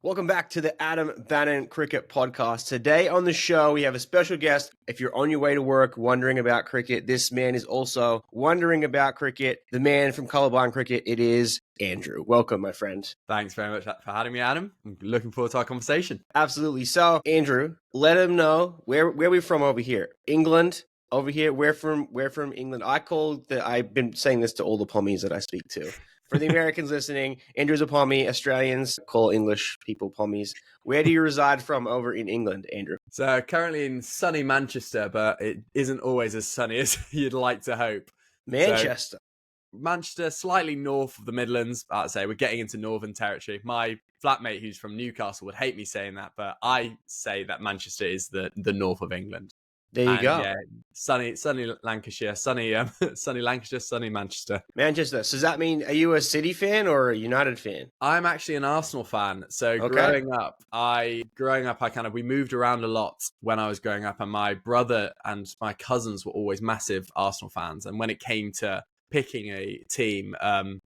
Welcome back to the Adam Bannon Cricket Podcast. Today on the show, we have a special guest. If you're on your way to work wondering about cricket, this man is also wondering about cricket. The man from ColourBlind Cricket, it is Andrew. Welcome, my friend. Thanks very much for having me, Adam. I'm looking forward to our conversation. Absolutely. So, Andrew, let him know where we're from over here. England, over here. We're from England. I've been saying this to all the Pommies that I speak to. For the Americans listening, Andrew's a Pommie. Australians call English people Pommies. Where do you reside from over in England, Andrew? So currently in sunny Manchester, but it isn't always as sunny as you'd like to hope. Manchester. Manchester, slightly north of the Midlands. I'd say we're getting into northern territory. My flatmate who's from Newcastle would hate me saying that, but I say that Manchester is the north of England. There you go. Yeah, sunny Lancashire, sunny Lancashire, sunny Manchester. Manchester. So does that mean, are you a City fan or a United fan? I'm actually an Arsenal fan. So Okay. growing up, we moved around a lot when I was growing up, and my brother and my cousins were always massive Arsenal fans. And when it came to picking a team,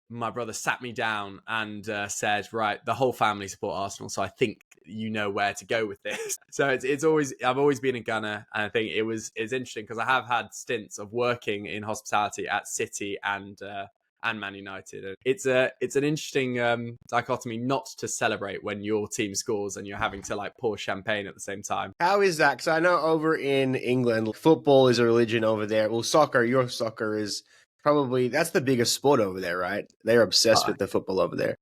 my brother sat me down and said, right, the whole family support Arsenal, so I think you know where to go with this. So I've always been a gunner, and I think it's interesting because I have had stints of working in hospitality at City and Man United. It's an interesting dichotomy not to celebrate when your team scores and you're having to pour champagne at the same time. How is that? Because I know over in England, football is a religion over there. Well, your soccer is probably, that's the biggest sport over there, right? They're obsessed with the football over there.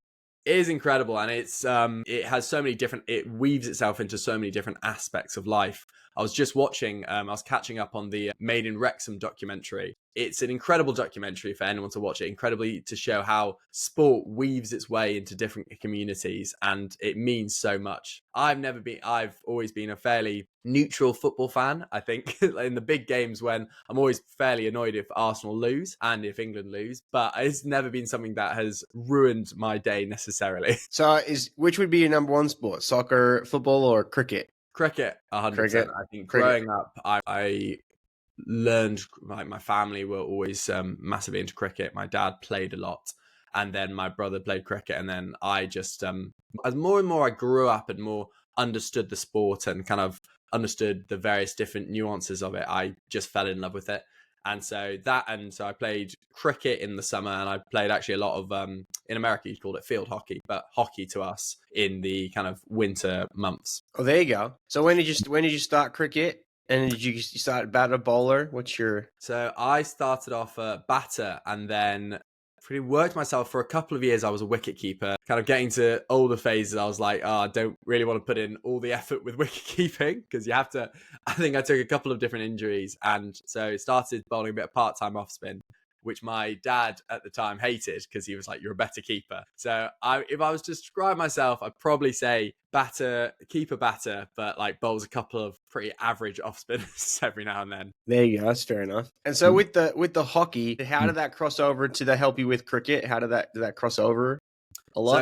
It is incredible, and it has so many different, it weaves itself into so many different aspects of life. I was just watching, I was catching up on the Made in Wrexham documentary. It's an incredible documentary for anyone to watch it, incredibly to show how sport weaves its way into different communities, and it means so much. I've always been a fairly neutral football fan. I think in the big games when I'm always fairly annoyed if Arsenal lose and if England lose, but it's never been something that has ruined my day necessarily. So which would be your number one sport? Soccer, football, or cricket? Cricket, 100%. Cricket. I think growing up, I learned, my family were always massively into cricket. My dad played a lot, and then my brother played cricket, and then I just, as more and more I grew up and more understood the sport and kind of understood the various different nuances of it, I just fell in love with it. And so I played cricket in the summer, and I played actually a lot of, in America, you called it field hockey, but hockey to us in the kind of winter months. Oh, there you go. So when did you start cricket? And did you start batter, bowler? So I started off a batter, and then pretty worked myself for a couple of years. I was a wicket keeper. Kind of getting to older phases, I was like, I don't really want to put in all the effort with wicket keeping because you have to. I think I took a couple of different injuries, and so started bowling a bit of part-time off spin, which my dad at the time hated because he was like, "You're a better keeper." So if I was to describe myself, I'd probably say keeper batter, but bowls a couple of pretty average off spinners every now and then. There you go. That's fair enough. And so with the hockey, how did that cross over? Did that help you with cricket? How did that cross over? A lot.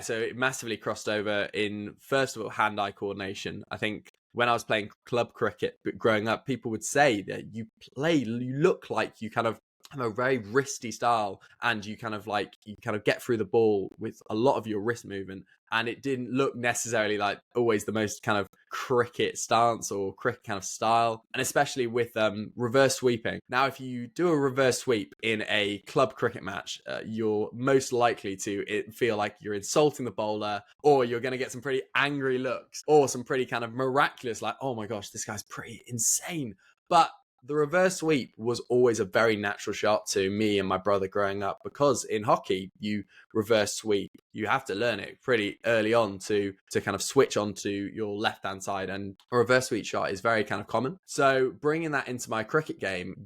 So it massively crossed over in, first of all, hand-eye coordination. I think when I was playing club cricket growing up, people would say that you look like you kind of have a very wristy style, and you kind of get through the ball with a lot of your wrist movement, and it didn't look necessarily like always the most kind of cricket stance or cricket kind of style, and especially with reverse sweeping. Now, if you do a reverse sweep in a club cricket match, you're most likely to feel like you're insulting the bowler, or you're going to get some pretty angry looks, or some pretty kind of miraculous, like, oh my gosh, this guy's pretty insane. But the reverse sweep was always a very natural shot to me and my brother growing up, because in hockey, you reverse sweep. You have to learn it pretty early on to kind of switch onto your left-hand side, and a reverse sweep shot is very kind of common. So bringing that into my cricket game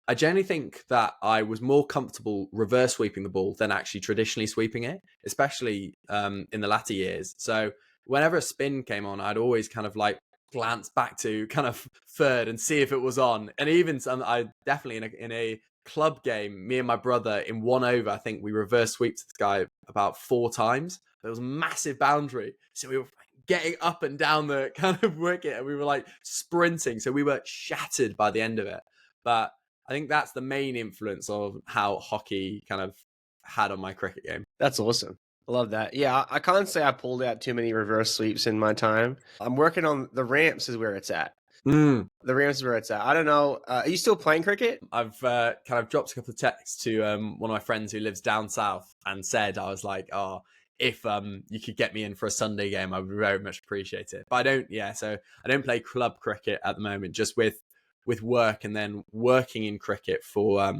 I generally think that I was more comfortable reverse sweeping the ball than actually traditionally sweeping it, especially in the latter years. So whenever a spin came on, I'd always kind of glance back to kind of third and see if it was on. And even I definitely in a club game, me and my brother in 1 over, I think we reverse sweeped this guy about 4 times. There was a massive boundary, so we were getting up and down the kind of wicket, and we were sprinting, so we were shattered by the end of it. But I think that's the main influence of how hockey kind of had on my cricket game. That's awesome. I love that. Yeah, I can't say I pulled out too many reverse sweeps in my time. I'm working on the ramps is where it's at. Mm. The ramps is where it's at. I don't know. Are you still playing cricket? I've kind of dropped a couple of texts to one of my friends who lives down south and said, I was like, oh, if you could get me in for a Sunday game, I would very much appreciate it. But I don't, so I don't play club cricket at the moment, just with work, and then working in cricket for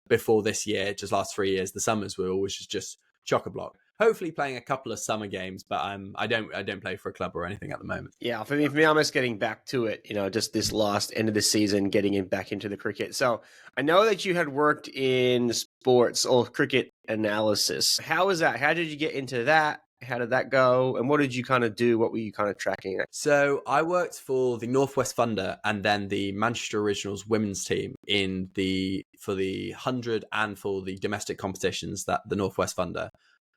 before this year, just last 3 years, the summers were always just chock-a-block. Hopefully playing a couple of summer games, but I don't play for a club or anything at the moment. Yeah, for me, I'm just getting back to it. Just this last end of the season, getting back into the cricket. So I know that you had worked in sports or cricket analysis. How was that? How did you get into that? How did that go? And what did you kind of do? What were you kind of tracking at? So I worked for the Northwest Funder and then the Manchester Originals women's team for the 100 and for the domestic competitions that the Northwest Funder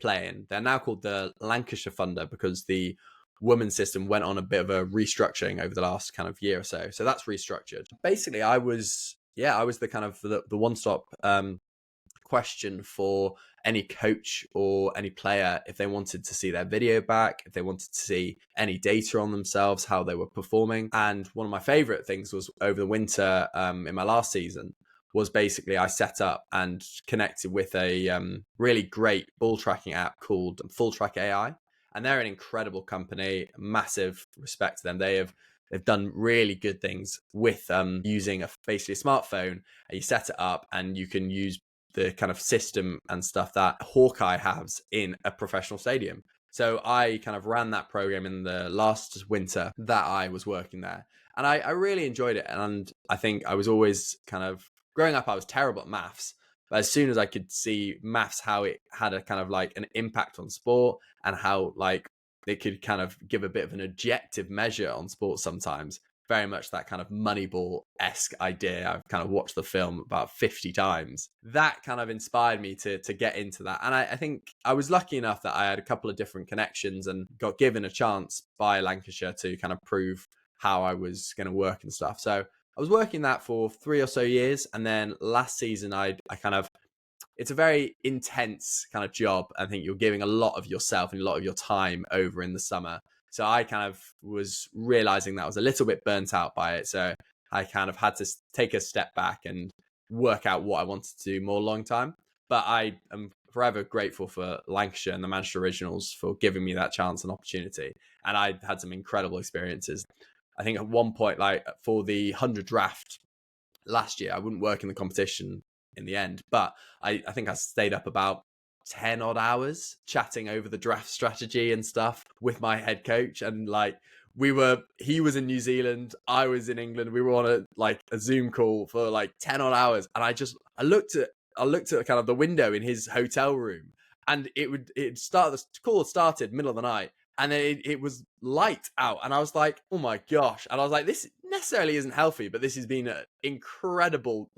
play in. They're now called the Lancashire Funder because the women's system went on a bit of a restructuring over the last kind of year or so. So that's restructured. Basically, I was the kind of the one-stop question for any coach or any player if they wanted to see their video back, if they wanted to see any data on themselves, how they were performing. And one of my favorite things was over the winter in my last season was basically I set up and connected with a really great ball tracking app called Full Track AI. And they're an incredible company, massive respect to them. They've done really good things with using basically a smartphone, and you set it up and you can use the kind of system and stuff that Hawkeye has in a professional stadium. So I kind of ran that program in the last winter that I was working there. And I really enjoyed it. And I think I was always kind of, growing up, I was terrible at maths. But as soon as I could see maths, how it had a kind of like an impact on sport and how like it could kind of give a bit of an objective measure on sports sometimes, very much that kind of Moneyball-esque idea. I've kind of watched the film about 50 times. That kind of inspired me to get into that. And I think I was lucky enough that I had a couple of different connections and got given a chance by Lancashire to kind of prove how I was going to work and stuff. So I was working that for 3 or so years. And then last season, I kind of, it's a very intense kind of job. I think you're giving a lot of yourself and a lot of your time over in the summer. So I kind of was realizing that I was a little bit burnt out by it. So I kind of had to take a step back and work out what I wanted to do more long time. But I am forever grateful for Lancashire and the Manchester Originals for giving me that chance and opportunity. And I had some incredible experiences. I think at one point, like for the 100 draft last year, I wouldn't work in the competition in the end, but I think I stayed up about 10 odd hours chatting over the draft strategy and stuff with my head coach. And like he was in New Zealand, I was in England, we were on a Zoom call for like 10 odd hours. And I looked at kind of the window in his hotel room, and the call started middle of the night, and then it was light out, and I was like, oh my gosh. And I was like, this necessarily isn't healthy, but this has been an incredible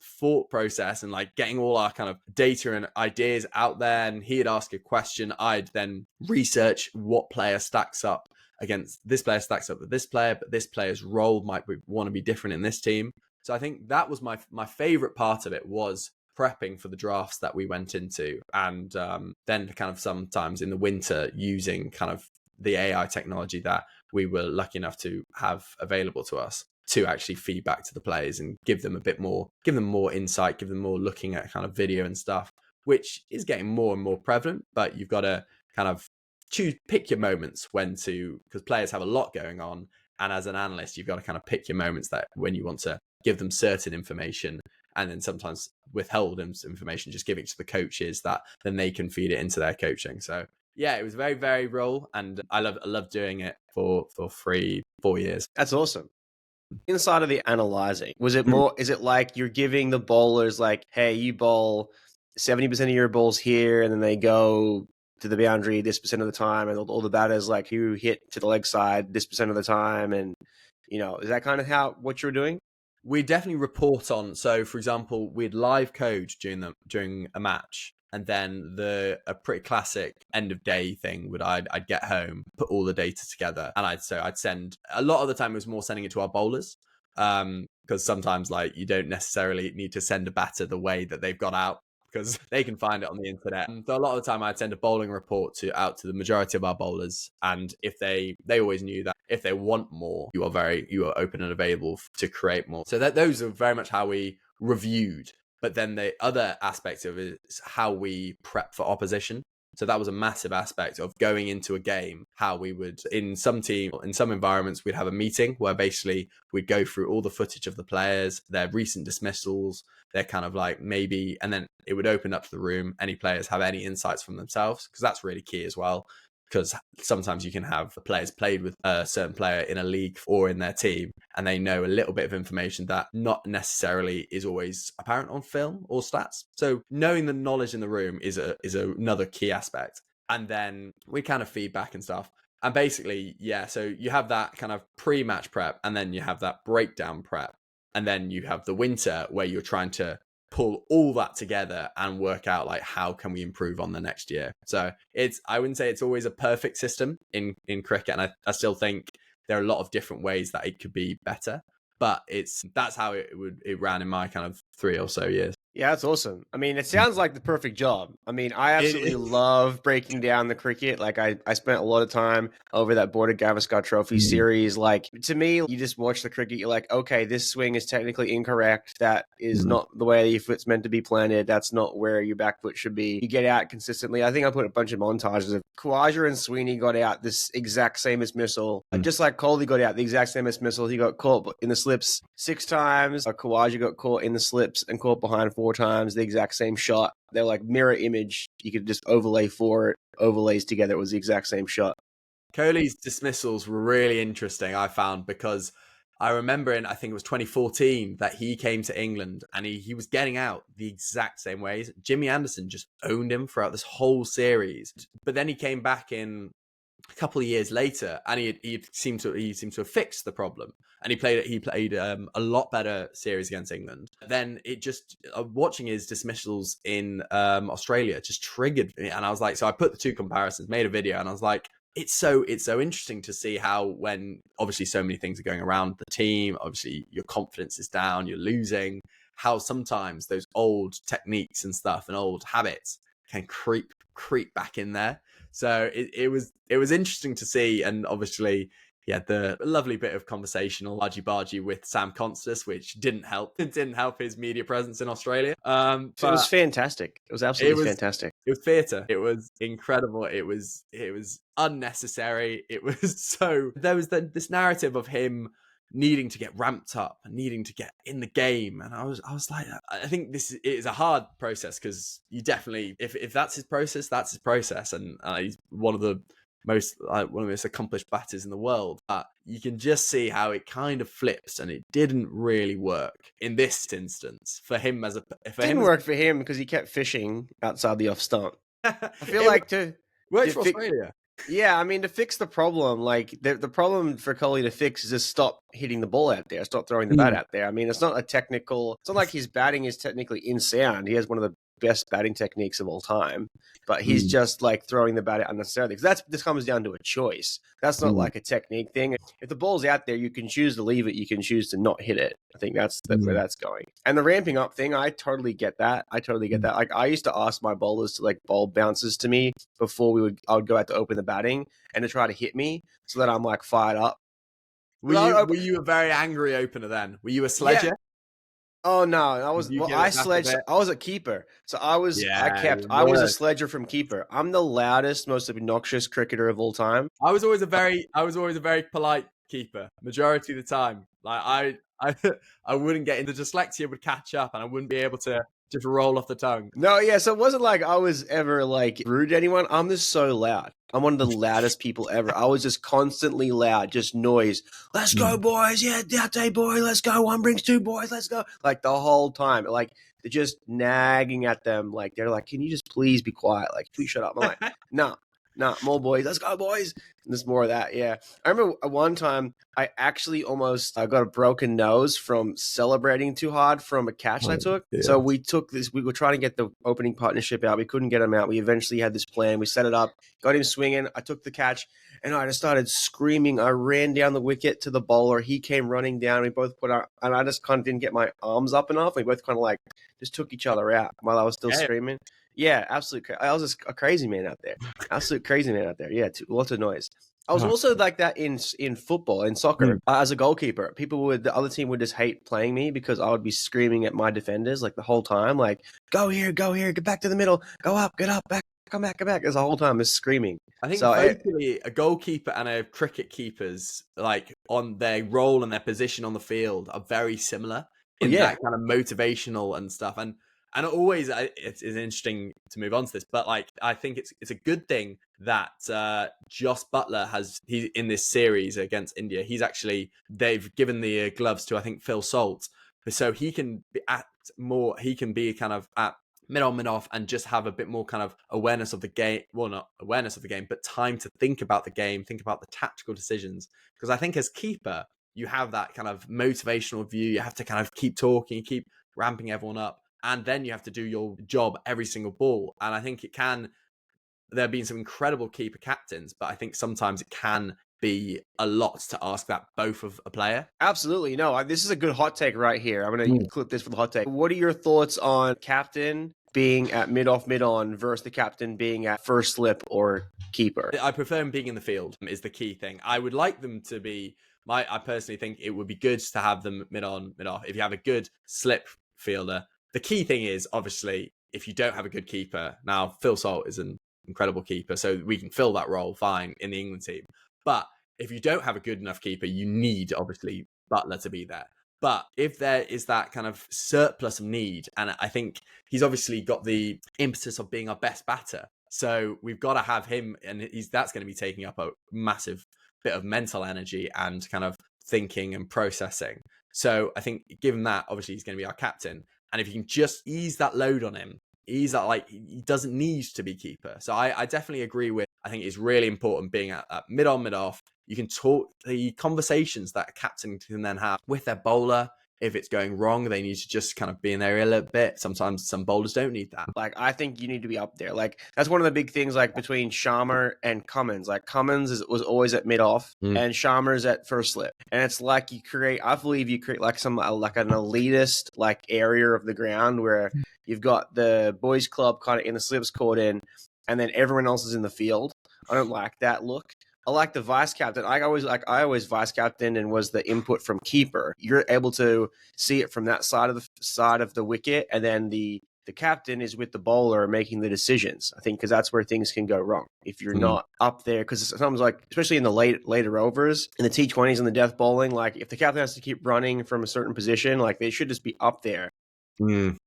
thought process and like getting all our kind of data and ideas out there. And he'd ask a question, I'd then research what player stacks up against this player, stacks up with this player, but this player's role might want to be different in this team. So I think that was my favorite part of it, was prepping for the drafts that we went into, and then kind of sometimes in the winter using kind of the AI technology that we were lucky enough to have available to us to actually feed back to the players and give them more insight, give them more looking at kind of video and stuff, which is getting more and more prevalent. But you've got to kind of pick your moments because players have a lot going on. And as an analyst, you've got to kind of pick your moments that when you want to give them certain information, and then sometimes withhold them information, just give it to the coaches that then they can feed it into their coaching. So yeah, it was very, very role, and I love doing it for 4 years. That's awesome. Inside of the analyzing, was it more, is it like you're giving the bowlers like, hey, you bowl 70% of your balls here, and then they go to the boundary this percent of the time, and all the batters like who hit to the leg side this percent of the time, and is that kind of what you're doing? We definitely report on. So, for example, we'd live code during a match, and then a pretty classic end of day thing would I'd get home, put all the data together, and I'd send, a lot of the time it was more sending it to our bowlers, because sometimes like you don't necessarily need to send a batter the way that they've got out, because they can find it on the internet. And so a lot of the time I'd send a bowling report out to the majority of our bowlers. And if they always knew that if they want more, you are open and available to create more. So those are very much how we reviewed. But then the other aspect of it is how we prep for opposition. So that was a massive aspect of going into a game, how we would, in some environments, we'd have a meeting where basically we'd go through all the footage of the players, their recent dismissals, their kind of like maybe, and then it would open up to the room. Any players have any insights from themselves, because that's really key as well. Because sometimes you can have players played with a certain player in a league or in their team, and they know a little bit of information that not necessarily is always apparent on film or stats. So knowing the knowledge in the room is another key aspect. And then we kind of feedback and stuff. And basically, yeah, so you have that kind of pre-match prep, and then you have that breakdown prep. And then you have the winter where you're trying to pull all that together and work out like how can we improve on the next year. So I wouldn't say it's always a perfect system in cricket, and I still think there are a lot of different ways that it could be better, but that's how it ran in my kind of 3 or so years. Yeah, that's awesome. I mean, it sounds like the perfect job. I mean, I absolutely love breaking down the cricket. Like, I spent a lot of time over that Border Gavaskar Trophy series. Like, to me, you just watch the cricket, you're like, okay, this swing is technically incorrect. That is not the way your foot's meant to be planted. That's not where your back foot should be. You get out consistently. I think I put a bunch of montages of Khawaja and Sweeney got out this exact same dismissal. Just like Kohli got out the exact same dismissal. He got caught in the slips 6 times. Khawaja got caught in the slips and caught behind 4 times, the exact same shot. They're like mirror image. You could just overlay 4 overlays together. It was the exact same shot. Kohli's dismissals were really interesting, I found, because I remember I think it was 2014 that he came to England and he was getting out the exact same ways. Jimmy Anderson just owned him throughout this whole series. But then he came back in a couple of years later, and he seemed to have fixed the problem, and he played a lot better series against England. Then it just watching his dismissals in Australia just triggered me, and I was like, so I put the 2 comparisons, made a video, and I was like, it's so interesting to see how, when obviously so many things are going around the team, obviously your confidence is down, you're losing, how sometimes those old techniques and stuff and old habits can creep back in there. So it was interesting to see, and obviously, yeah, the lovely bit of conversational argy-bargy with Sam Constas, which didn't help. It didn't help his media presence in Australia. But it was fantastic. It was absolutely fantastic. It was theatre. It was incredible. It was unnecessary. It was there was this narrative of him needing to get ramped up and needing to get in the game, and I was like, I think this is a hard process, because you definitely, if that's his process, and he's one of the most accomplished batters in the world, but you can just see how it kind of flips, and it didn't really work in this instance for him work for him because he kept fishing outside the off stump. I feel like works for Australia. Yeah, I mean, to fix the problem, like the problem for Kohli to fix is just stop hitting the ball out there, stop throwing the bat out there. I mean, it's not like his batting is technically insound. He has one of the best batting techniques of all time, but he's just like throwing the bat out unnecessarily. Because this comes down to a choice. That's not like a technique thing. If the ball's out there, you can choose to leave it, you can choose to not hit it. I think that's where that's going. And the ramping up thing, I totally get that. Like, I used to ask my bowlers to like bowl bounces to me before I would go out to open the batting, and to try to hit me so that I'm like fired up. Were you a very angry opener then? Were you a sledger? Yeah. Oh no, I was a keeper. So I was a sledger from keeper. I'm the loudest, most obnoxious cricketer of all time. I was always a very polite keeper majority of the time. Like I wouldn't get in, the dyslexia would catch up, and I wouldn't be able to just roll off the tongue. No, yeah, so it wasn't like I was ever like rude to anyone. I'm just so loud. I'm one of the loudest people ever. I was just constantly loud, just noise. Let's go, boys. Yeah, out day, boy. Let's go. 1 brings 2, boys. Let's go. Like the whole time. Like, they're just nagging at them. Like, they're like, can you just please be quiet? Like, please shut up. I'm like, no. Nah, more boys. Let's go, boys. And there's more of that. Yeah. I remember one time I actually almost got a broken nose from celebrating too hard from a catch I took. Yeah. So we took this. We were trying to get the opening partnership out. We couldn't get him out. We eventually had this plan. We set it up, got him swinging. I took the catch, and I just started screaming. I ran down the wicket to the bowler. He came running down. We both put our, and I just kind of didn't get my arms up enough. We both kind of like just took each other out while I was still screaming. Yeah, absolutely. I was just a crazy man out there. Absolute crazy man out there. Yeah, lots of noise. I was also like that in football, in soccer. As a goalkeeper, the other team would just hate playing me because I would be screaming at my defenders like the whole time, like, go here, get back to the middle, go up, get up, back, come back. There's the whole time is screaming. I think vocally, a goalkeeper and a cricket keeper's like on their role and their position on the field are very similar in that kind of motivational and stuff. And always, it's interesting to move on to this, but like I think it's a good thing that Jos Buttler he's in this series against India. They've given the gloves to I think Phil Salt, so he can be he can be kind of at mid on, mid off, and just have a bit more kind of awareness of the game. Well, not awareness of the game, but time to think about the game, think about the tactical decisions. Because I think as keeper, you have that kind of motivational view. You have to kind of keep talking, keep ramping everyone up. And then you have to do your job every single ball. And I think there have been some incredible keeper captains, but I think sometimes it can be a lot to ask that both of a player. Absolutely. No, this is a good hot take right here. I'm going to clip this for the hot take. What are your thoughts on captain being at mid-off, mid-on versus the captain being at first slip or keeper? I prefer him being in the field is the key thing. I would like them to be, I personally think it would be good to have them mid-on, mid-off. If you have a good slip fielder, the key thing is, obviously, if you don't have a good keeper, now Phil Salt is an incredible keeper, so we can fill that role fine in the England team. But if you don't have a good enough keeper, you need, obviously, Buttler to be there. But if there is that kind of surplus of need, and I think he's obviously got the impetus of being our best batter, so we've got to have him, and that's going to be taking up a massive bit of mental energy and kind of thinking and processing. So I think given that, obviously, he's going to be our captain. And if you can just ease that load on him, ease that, like, he doesn't need to be keeper. So I definitely agree with, I think it's really important being at mid-on, mid-off. You can talk the conversations that a captain can then have with their bowler. If it's going wrong, they need to just kind of be in their ear a little bit. Sometimes some bowlers don't need that. Like, I think you need to be up there. Like, that's one of the big things, like, between Sharma and Cummins. Like, Cummins was always at mid-off, and Sharma's at first slip. And it's like I believe you create, like, like an elitist, like, area of the ground where you've got the boys club kind of in the slips caught in, and then everyone else is in the field. I don't like that look. I like the vice captain. I always vice captain and was the input from keeper. You're able to see it from that side of the wicket, and then the captain is with the bowler making the decisions. I think because that's where things can go wrong if you're not up there. Because sometimes, like, especially in the later overs, in the T20s and the death bowling, like if the captain has to keep running from a certain position, like they should just be up there.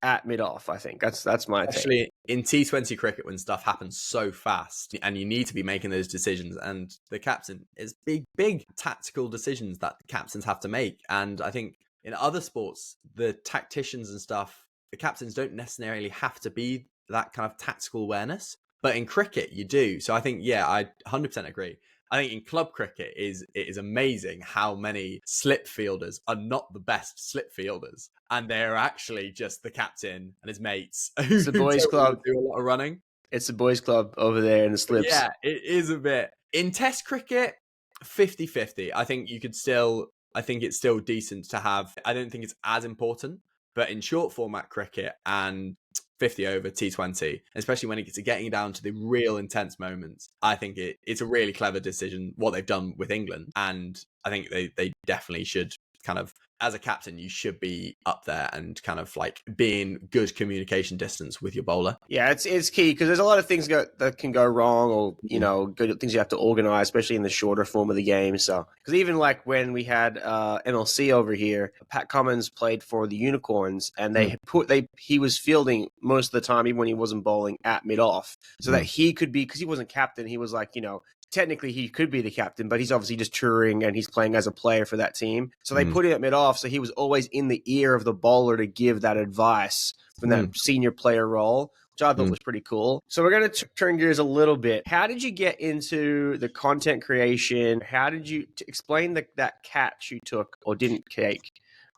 At mid-off, I think. That's my Actually, take. In T20 cricket, when stuff happens so fast and you need to be making those decisions, and the captain is big tactical decisions that the captains have to make. And I think in other sports, the tacticians and stuff, the captains don't necessarily have to be that kind of tactical awareness. But in cricket, you do. So I think, I 100% agree. I think in club cricket, it is amazing how many slip fielders are not the best slip fielders, and they're actually just the captain and his mates. It's the boys' club. Do a lot of running. It's the boys' club over there in the slips. Yeah, it is a bit. In Test cricket, 50-50. I think it's still decent to have. I don't think it's as important, but in short format cricket and 50 over T20, especially when it gets to getting down to the real intense moments, I think it's a really clever decision what they've done with England. And I think they definitely should kind of, as a captain, you should be up there and kind of like being good communication distance with your bowler. Yeah, it's key because there's a lot of things that can go wrong, or good things you have to organize, especially in the shorter form of the game. So, because even like when we had MLC over here, Pat Cummins played for the Unicorns, and he was fielding most of the time, even when he wasn't bowling, at mid off, so that he could be, because he wasn't captain, he was like technically he could be the captain, but he's obviously just touring and he's playing as a player for that team. So they put him at mid-off, so he was always in the ear of the bowler to give that advice from that senior player role. which I thought was pretty cool. So we're going to turn gears a little bit. How did you get into the content creation? How did you explain that catch you took or didn't take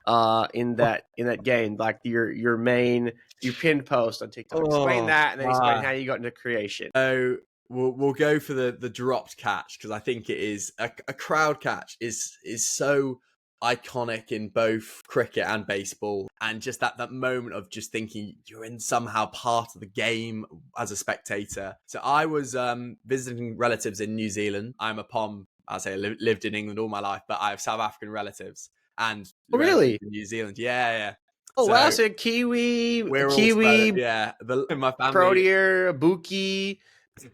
in that game, like your pinned post on TikTok? Explain that, and then explain how you got into creation. So we'll go for the dropped catch, because I think it is a crowd catch is so iconic in both cricket and baseball, and just that moment of just thinking you're in somehow part of the game as a spectator. So I was visiting relatives in New Zealand. I'm a Pom. I say lived in England all my life, but I have South African relatives and really in New Zealand. Yeah. Oh, so, wow, so Kiwi, yeah, my family, Proteer, Buki.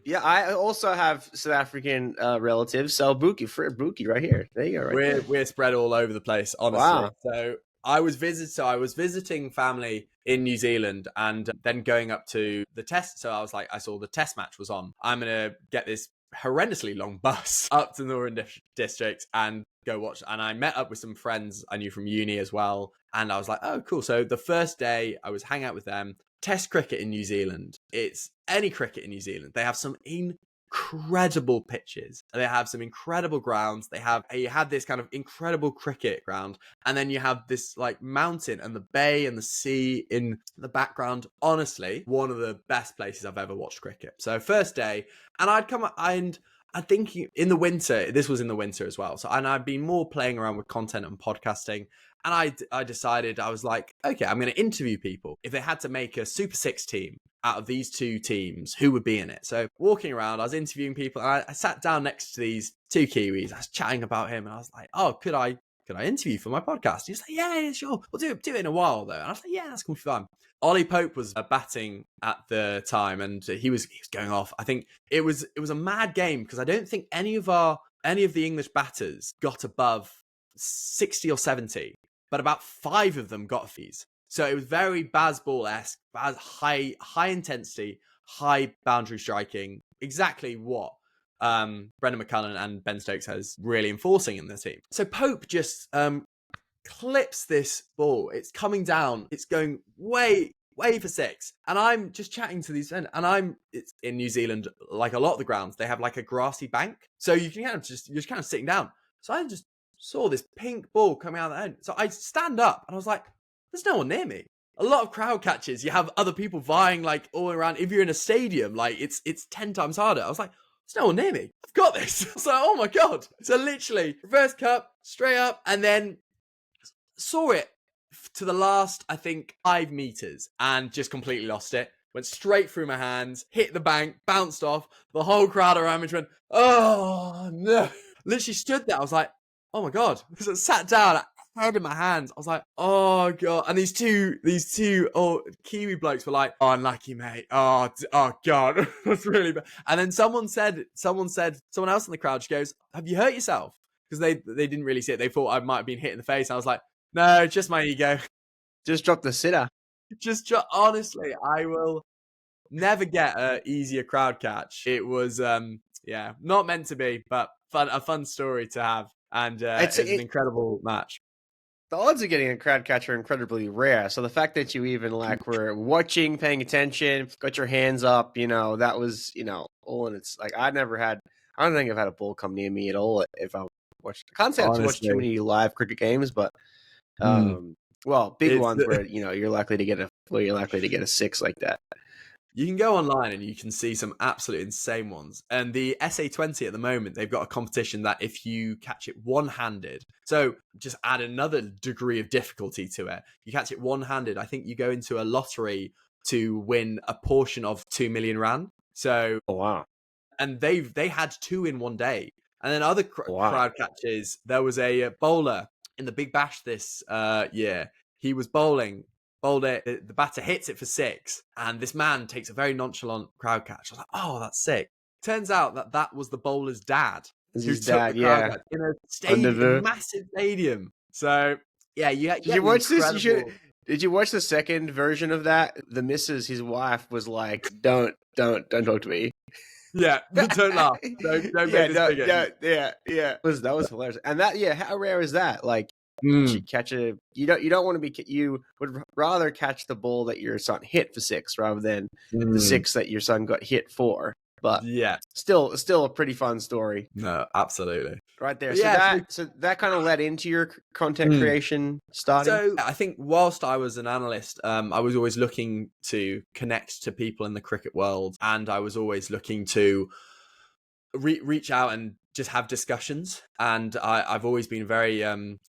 Yeah, I also have South African relatives. So Buki right here. There you go. We're spread all over the place, honestly. Wow. So I was visiting family in New Zealand, and then going up to the test. So I saw the test match was on. I'm gonna get this horrendously long bus up to the Northern District and go watch. And I met up with some friends I knew from uni as well. And I was like, oh, cool. So the first day I was hanging out with them. Test cricket in New Zealand. It's any cricket in New Zealand. They have some incredible pitches. They have some incredible grounds. You have this kind of incredible cricket ground. And then you have this like mountain and the bay and the sea in the background. Honestly, one of the best places I've ever watched cricket. So first day, and I'd come and I think in the winter, this was in the winter as well. So, and I'd been more playing around with content and podcasting. And I decided, I was like, okay, I'm going to interview people. If they had to make a Super 6 team out of these two teams, who would be in it? So walking around, I was interviewing people, and I sat down next to these two Kiwis. I was chatting about him, and I was like, oh, could I interview for my podcast? He's like, yeah, sure. We'll do it in a while, though. And I was like, yeah, that's going to be fun. Ollie Pope was batting at the time, and he was going off. I think it was a mad game, because I don't think any of the English batters got above 60 or 70. But about 5 of them got fees. So it was very Bazball-esque, high intensity, high boundary striking. Exactly what Brendan McCullum and Ben Stokes has really enforcing in the team. So Pope just clips this ball. It's coming down. It's going way for 6. And I'm just chatting to these men. And it's in New Zealand, like a lot of the grounds, they have like a grassy bank. So you're just kind of sitting down. So I just saw this pink ball coming out of the end. So I stand up and I was like, there's no one near me. A lot of crowd catches, you have other people vying like all around. If you're in a stadium, like it's 10 times harder. I was like, there's no one near me. I've got this. So, oh my God. So literally reverse cup, straight up, and then saw it to the last, I think, 5 meters and just completely lost it. Went straight through my hands, hit the bank, bounced off. The whole crowd around me went, oh no. Literally stood there. I was like, oh my God. So I sat down, head in my hands. I was like, oh God. And these two Kiwi blokes were like, oh, unlucky, mate. Oh God. That's really bad. And then someone else in the crowd, she goes, have you hurt yourself? Because they didn't really see it. They thought I might have been hit in the face. I was like, no, just my ego. Just drop the sitter. Honestly, I will never get an easier crowd catch. It was, not meant to be, but a fun story to have. And it's an incredible match. The odds of getting a crowd catch are incredibly rare. So the fact that you even were watching, paying attention, got your hands up, that was, all in it's like I don't think I've had a ball come near me at all. If I watched, I can't say I've watched too many live cricket games, but big ones where you're likely to get a 6 like that. You can go online and you can see some absolute insane ones. And the SA20 at the moment, they've got a competition that if you catch it one-handed, so just add another degree of difficulty to it. You catch it one-handed, I think you go into a lottery to win a portion of 2 million rand. So, oh, wow. And they had 2 in one day. And then other crowd catches, there was a bowler in the Big Bash this year. He was bowled it, the batter hits it for 6, and this man takes a very nonchalant crowd catch. I was like, oh, that's sick. Turns out that was the bowler's dad. His dad, yeah. In a stadium, massive stadium. So, yeah, did you watch this? Did you watch the second version of that? The missus, his wife, was like, don't talk to me. Yeah, don't laugh. Don't make this bigger. Yeah. That was hilarious. And how rare is that? Like, Mm. catch a you don't want to be you would rather catch the ball that your son hit for 6 rather than the 6 that your son got hit for. But Yeah. still a pretty fun story. No, absolutely. Right there. But So yeah, that kind of led into your content Mm. creation starting. So I think whilst I was an analyst, I was always looking to connect to people in the cricket world, and I was always looking to reach out and just have discussions. And I've always been very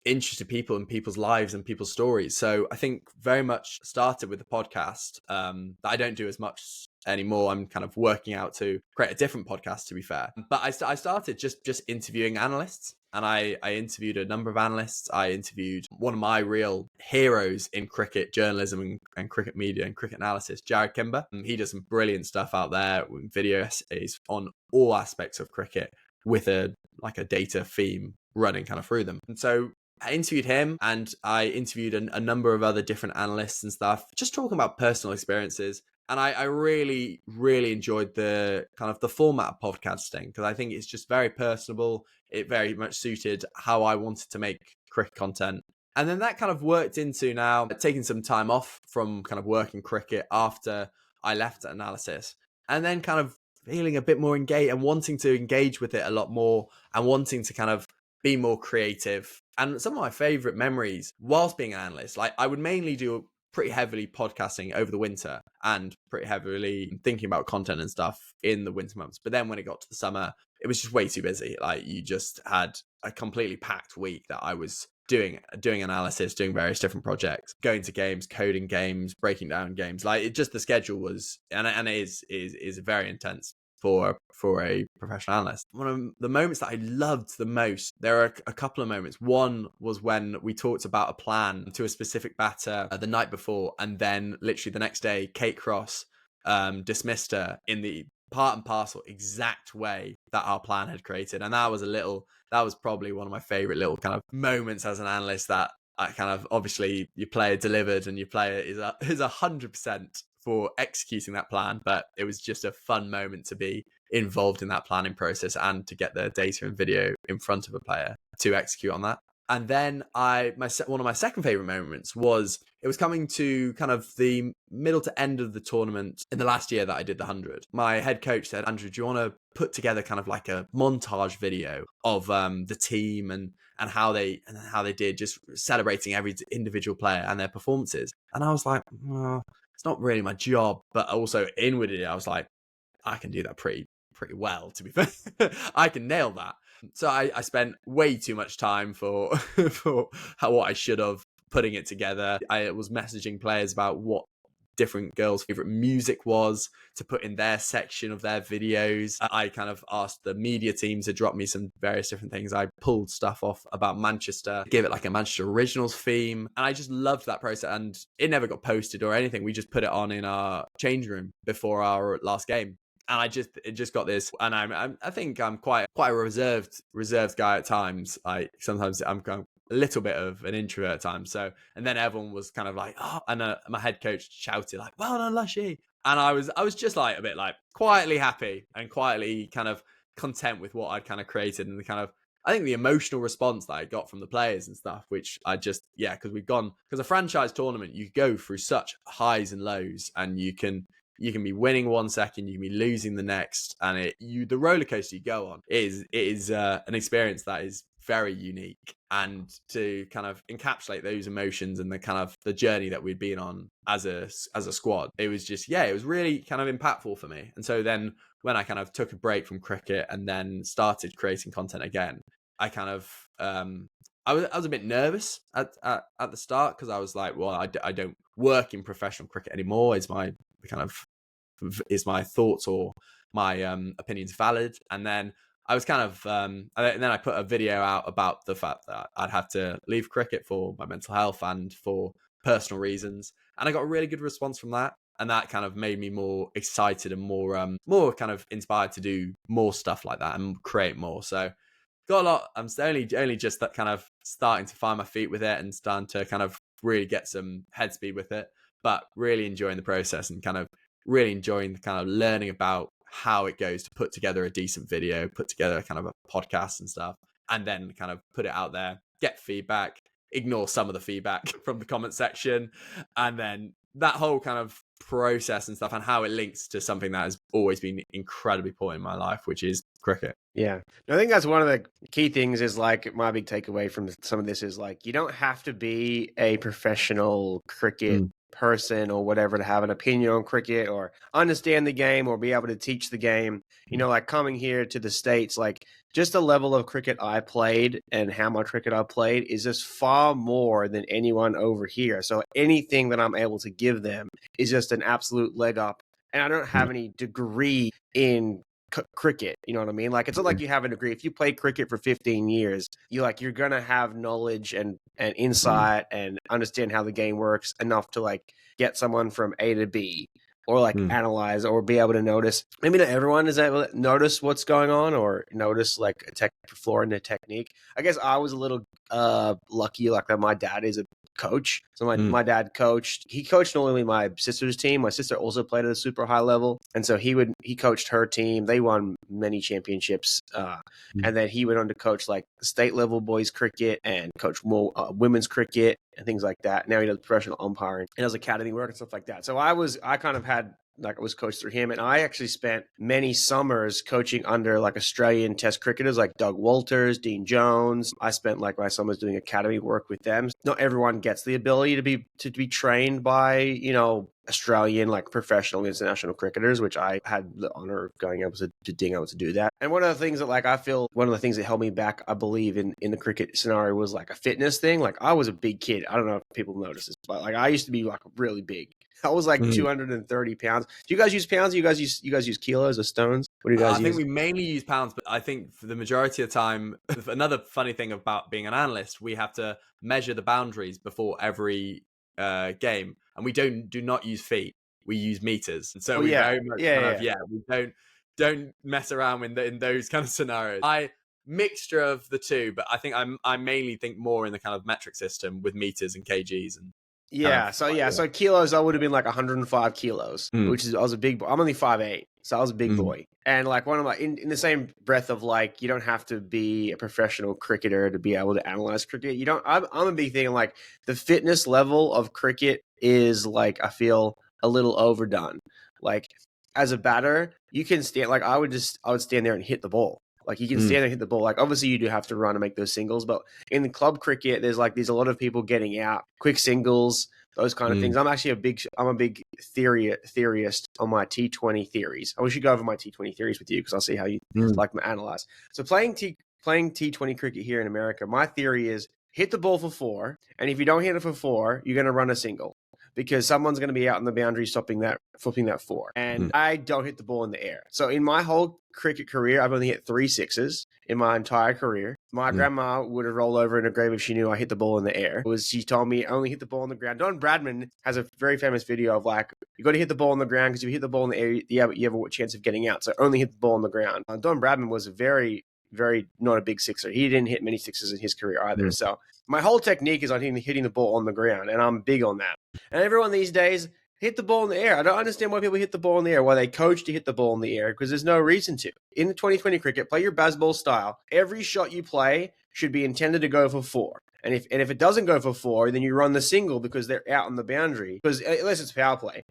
interested in people and people's lives and people's stories. So I think very much started with the podcast that I don't do as much anymore. I'm kind of working out to create a different podcast, to be fair. But I started just interviewing analysts. And I interviewed a number of analysts. I interviewed one of my real heroes in cricket journalism and cricket media and cricket analysis, Jared Kimber. He does some brilliant stuff out there with video essays on all aspects of cricket with a data theme running kind of through them. And so I interviewed him, and I interviewed a number of other different analysts and stuff, just talking about personal experiences. And I really, really enjoyed the kind of the format of podcasting, because I think it's just very personable. It very much suited how I wanted to make cricket content. And then that kind of worked into now taking some time off from kind of working cricket after I left analysis, and then kind of feeling a bit more engaged and wanting to engage with it a lot more and wanting to kind of be more creative. And some of my favorite memories whilst being an analyst, like I would mainly do pretty heavily podcasting over the winter and pretty heavily thinking about content and stuff in the winter months. But then when it got to the summer, it was just way too busy. Like you just had a completely packed week that I was doing analysis, doing various different projects, going to games, coding games, breaking down games. Like it just, the schedule was, and it is very intense for a professional analyst. One of the moments that I loved the most, there are a couple of moments. One was when we talked about a plan to a specific batter the night before, and then literally the next day, Kate Cross dismissed her in the part and parcel exact way that our plan had created. And that was probably one of my favorite little kind of moments as an analyst, that I kind of, obviously your player delivered and your player is 100% for executing that plan, but it was just a fun moment to be involved in that planning process and to get the data and video in front of a player to execute on that. And then one of my second favorite moments was, it was coming to kind of the middle to end of the tournament in the last year that I did the 100. My head coach said, Andrew, do you want to put together kind of like a montage video of the team and how they did, just celebrating every individual player and their performances? And I was like, well, it's not really my job, but also inwardly I was like, I can do that pretty well, to be fair. I can nail that. So I spent way too much time for what I should have putting it together. I was messaging players about what different girls' favorite music was to put in their section of their videos. I kind of asked the media team to drop me some various different things. I pulled stuff off about Manchester, gave it like a Manchester Originals theme, and I just loved that process. And it never got posted or anything. We just put it on in our change room before our last game. And it just got this, and I think I'm quite a reserved guy at times. Like sometimes I'm kind of a little bit of an introvert at times. So, and then everyone was kind of like, oh, and my head coach shouted like, well done, Lushy. And I was just like a bit like quietly happy and quietly kind of content with what I'd kind of created, and the kind of, I think the emotional response that I got from the players and stuff, which I just, because a franchise tournament, you go through such highs and lows, and you can be winning 1 second, you can be losing the next, and the roller coaster you go on is an experience that is very unique. And to kind of encapsulate those emotions and the kind of the journey that we'd been on as a squad, it was just, it was really kind of impactful for me. And so then when I kind of took a break from cricket and then started creating content again, I kind of I was a bit nervous at the start, because I was like, well, I don't work in professional cricket anymore. Is my thoughts or my opinions valid? And then I was kind of and then I put a video out about the fact that I'd have to leave cricket for my mental health and for personal reasons, and I got a really good response from that, and that kind of made me more excited and more kind of inspired to do more stuff like that and create more. So got a lot. I'm only just that kind of starting to find my feet with it and starting to kind of really get some head speed with it, but really enjoying the process and kind of really enjoying the kind of learning about how it goes to put together a decent video, put together kind of a podcast and stuff, and then kind of put it out there, get feedback, ignore some of the feedback from the comment section, and then that whole kind of process and stuff and how it links to something that has always been incredibly important in my life, which is cricket. Yeah. I think that's one of the key things is like my big takeaway from some of this is like, you don't have to be a professional cricket person or whatever to have an opinion on cricket or understand the game or be able to teach the game. You know, like coming here to the States, like just the level of cricket I played and how much cricket I played is just far more than anyone over here. So anything that I'm able to give them is just an absolute leg up. And I don't have any degree in cricket, you know what I mean? Like it's not like you have a degree. If you play cricket for 15 years, you're gonna have knowledge and insight and understand how the game works enough to like get someone from A to B or like analyze or be able to notice. Maybe not everyone is able to notice what's going on or notice like a technical flaw in the technique. I guess I was a little lucky like that my dad is a coach. So my dad he coached not only my sister's team, my sister also played at a super high level. And so he coached her team. They won many championships. And then he went on to coach like state level boys cricket and coach more women's cricket and things like that. Now he does professional umpiring and does academy work and stuff like that. So I kind of had like I was coached through him. And I actually spent many summers coaching under like Australian test cricketers like Doug Walters, Dean Jones. I spent like my summers doing academy work with them. Not everyone gets the ability to be trained by, you know, Australian like professional international cricketers, which I had the honor of being able to do that. And one of the things that like I feel one of the things that held me back, I believe in the cricket scenario was like a fitness thing. Like I was a big kid. I don't know if people notice this, but like I used to be like really big. I was like 230 pounds. Do you guys use pounds? You guys use kilos or stones? What do you guys use? I think we mainly use pounds, but I think for the majority of the time, another funny thing about being an analyst, we have to measure the boundaries before every game, and we do not use feet. We use meters. And so very much we don't mess around in those kind of scenarios. Mixture of the two, but I think I mainly think more in the kind of metric system with meters and kgs and so kilos, I would have been like 105 kilos, which is I was a big boy. I'm only 5'8", so I was a big boy. And like one of my in the same breath of like you don't have to be a professional cricketer to be able to analyze cricket. You don't. I'm a big thing like the fitness level of cricket is like I feel a little overdone. Like as a batter, you can stand like I would stand there and hit the ball. Like you can stand there and hit the ball. Like obviously you do have to run and make those singles, but in the club cricket, there's a lot of people getting out quick singles, those kind of things. I'm actually a big theorist on my T20 theories. I should go over my T20 theories with you because I'll see how you like to analyze. So playing T20 cricket here in America, my theory is hit the ball for 4, and if you don't hit it for 4, you're going to run a single. Because someone's going to be out on the boundary flipping that 4. And I don't hit the ball in the air. So in my whole cricket career, I've only hit 3 sixes in my entire career. My grandma would have rolled over in her grave if she knew I hit the ball in the air. She told me I only hit the ball on the ground. Don Bradman has a very famous video of like, you got to hit the ball on the ground because if you hit the ball in the air, you have a chance of getting out. So only hit the ball on the ground. Don Bradman was a very not a big sixer. He didn't hit many sixes in his career either. So my whole technique is on hitting the ball on the ground, and I'm big on that. And everyone these days hit the ball in the air. I don't understand why people hit the ball in the air, why they coach to hit the ball in the air, because there's no reason to. In the 2020 cricket, play your baseball style. Every shot you play should be intended to go for 4. And if it doesn't go for 4, then you run the single because they're out on the boundary. Because unless it's power play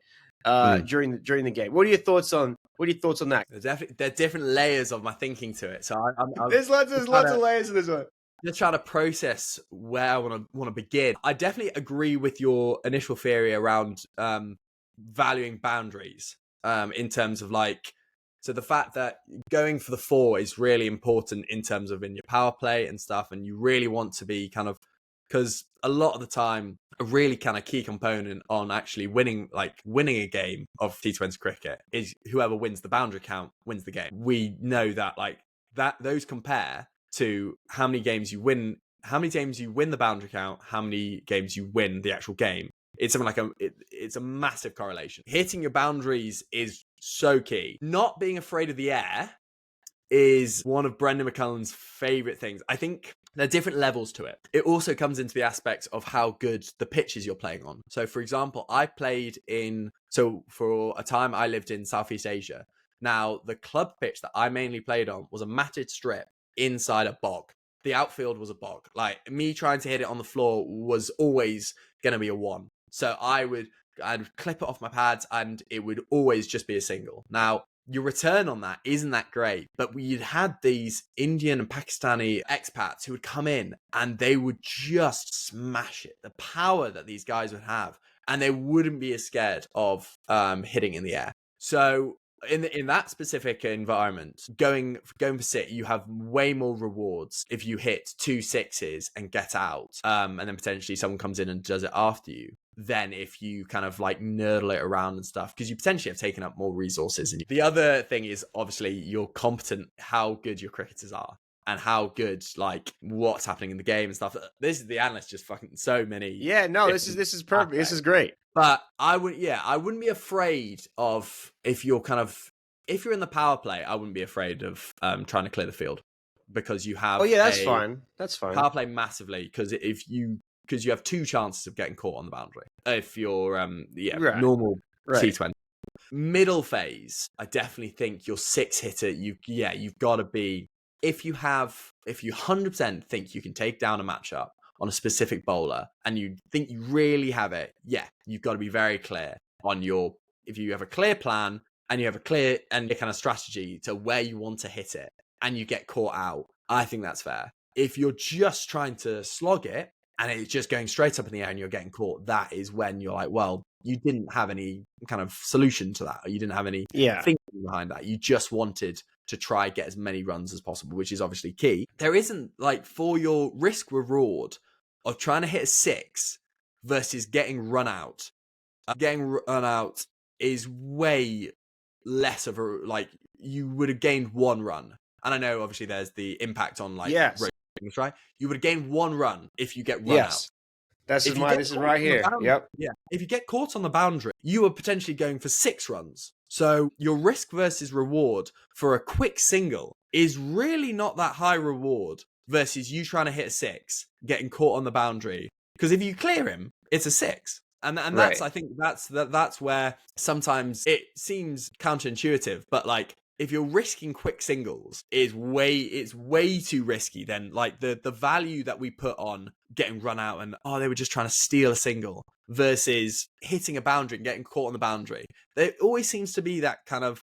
during the game. What are your thoughts on that? There are different layers of my thinking to it. So there's lots of layers to this one. Just trying to process where I want to begin. I definitely agree with your initial theory around valuing boundaries in terms of like, so the fact that going for the 4 is really important in terms of in your power play and stuff, and you really want to be kind of, because a lot of the time a really kind of key component on actually winning a game of T20 cricket is whoever wins the boundary count wins the game. We know that like that those compare to how many games you win the boundary count, how many games you win the actual game. It's something like it's a massive correlation. Hitting your boundaries is so key. Not being afraid of the air is one of Brendan McCullum's favorite things. I think there are different levels to it. It also comes into the aspect of how good the pitches you're playing on. So for example, for a time I lived in Southeast Asia. Now the club pitch that I mainly played on was a matted strip inside a bog. the outfield was a bog. Like, me trying to hit it on the floor was always going to be a 1. So I'd clip it off my pads and it would always just be a single. Now, your return on that isn't that great, but we'd had these Indian and Pakistani expats who would come in and they would just smash it. The power that these guys would have, and they wouldn't be as scared of hitting in the air. So in that specific environment, going for 6, you have way more rewards if you hit 2 6s and get out, and then potentially someone comes in and does it after you, than if you kind of like nerdle it around and stuff, because you potentially have taken up more resources. And the other thing is obviously you're competent, how good your cricketers are, and how good, like, what's happening in the game and stuff. This is the analyst just fucking so many. Yeah, no, this is perfect. Aspects. This is great. But I wouldn't be afraid of, if you're in the power play, I wouldn't be afraid of trying to clear the field, because you have. Oh yeah, that's fine. That's fine. Power play massively, because you have 2 chances of getting caught on the boundary if you're normal T20. Middle phase, I definitely think your 6 hitter. You've got to be, if you 100% think you can take down a matchup on a specific bowler and you think you really have it, you've got to be very clear on if you have a clear plan and you have a clear and kind of strategy to where you want to hit it, and you get caught out, I think that's fair. If you're just trying to slog it and it's just going straight up in the air and you're getting caught, that is when you're like, well, you didn't have any kind of solution to that, or you didn't have any thinking behind that. You just wanted to try get as many runs as possible, which is obviously key. There isn't, like, for your risk reward of trying to hit a 6 versus getting run out. Getting run out is way less of a, like, you would have gained 1 run. And I know obviously there's the impact on, like, ratings, right? You would have gained 1 run if you get run out. This is right here. Yep. Yeah. If you get caught on the boundary, you are potentially going for 6 runs. So your risk versus reward for a quick single is really not that high reward versus you trying to hit a 6, getting caught on the boundary. Because if you clear him, it's a 6. And that's, I think that's where sometimes it seems counterintuitive, but like, if you're risking quick singles, it's way too risky. Then, like, the value that we put on getting run out and they were just trying to steal a single versus hitting a boundary and getting caught on the boundary. There always seems to be that kind of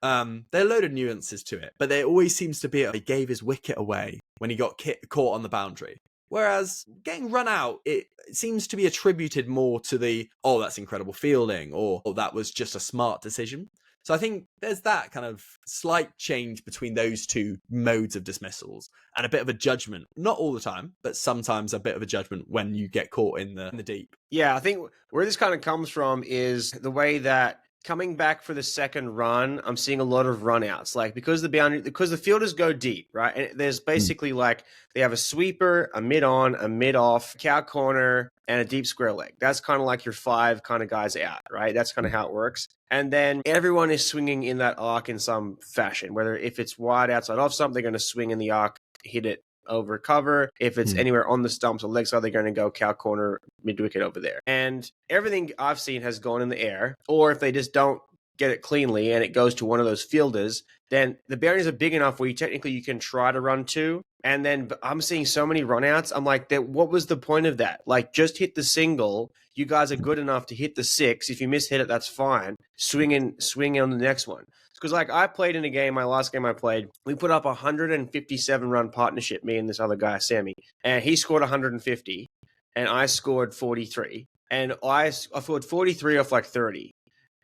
there are a load of nuances to it, but there always seems to be he gave his wicket away when he got caught on the boundary. Whereas getting run out, it seems to be attributed more to that's incredible fielding, or that was just a smart decision. So I think there's that kind of slight change between those 2 modes of dismissals, and a bit of a judgment. Not all the time, but sometimes a bit of a judgment when you get caught in the deep. Yeah, I think where this kind of comes from is the way that coming back for the second run, I'm seeing a lot of run outs, like because the fielders go deep, right? And there's basically like they have a sweeper, a mid on, a mid off, cow corner, and a deep square leg. That's kind of like your 5 kind of guys out, right? That's kind of how it works. And then everyone is swinging in that arc in some fashion, whether if it's wide outside off stump, they're going to swing in the arc, hit it over cover. If it's anywhere on the stumps or leg side, they're going to go cow corner, mid wicket over there. And everything I've seen has gone in the air. Or if they just don't get it cleanly and it goes to one of those fielders, then the boundaries are big enough where you can try to run 2. And then I'm seeing so many runouts. I'm like, what was the point of that? Like, just hit the single. You guys are good enough to hit the 6. If you miss hit it, that's fine. Swing on the next one. Because like I played in a game, my last game I played, we put up a 157 run partnership, me and this other guy, Sammy, and he scored 150 and I scored 43, and I scored 43 off like 30.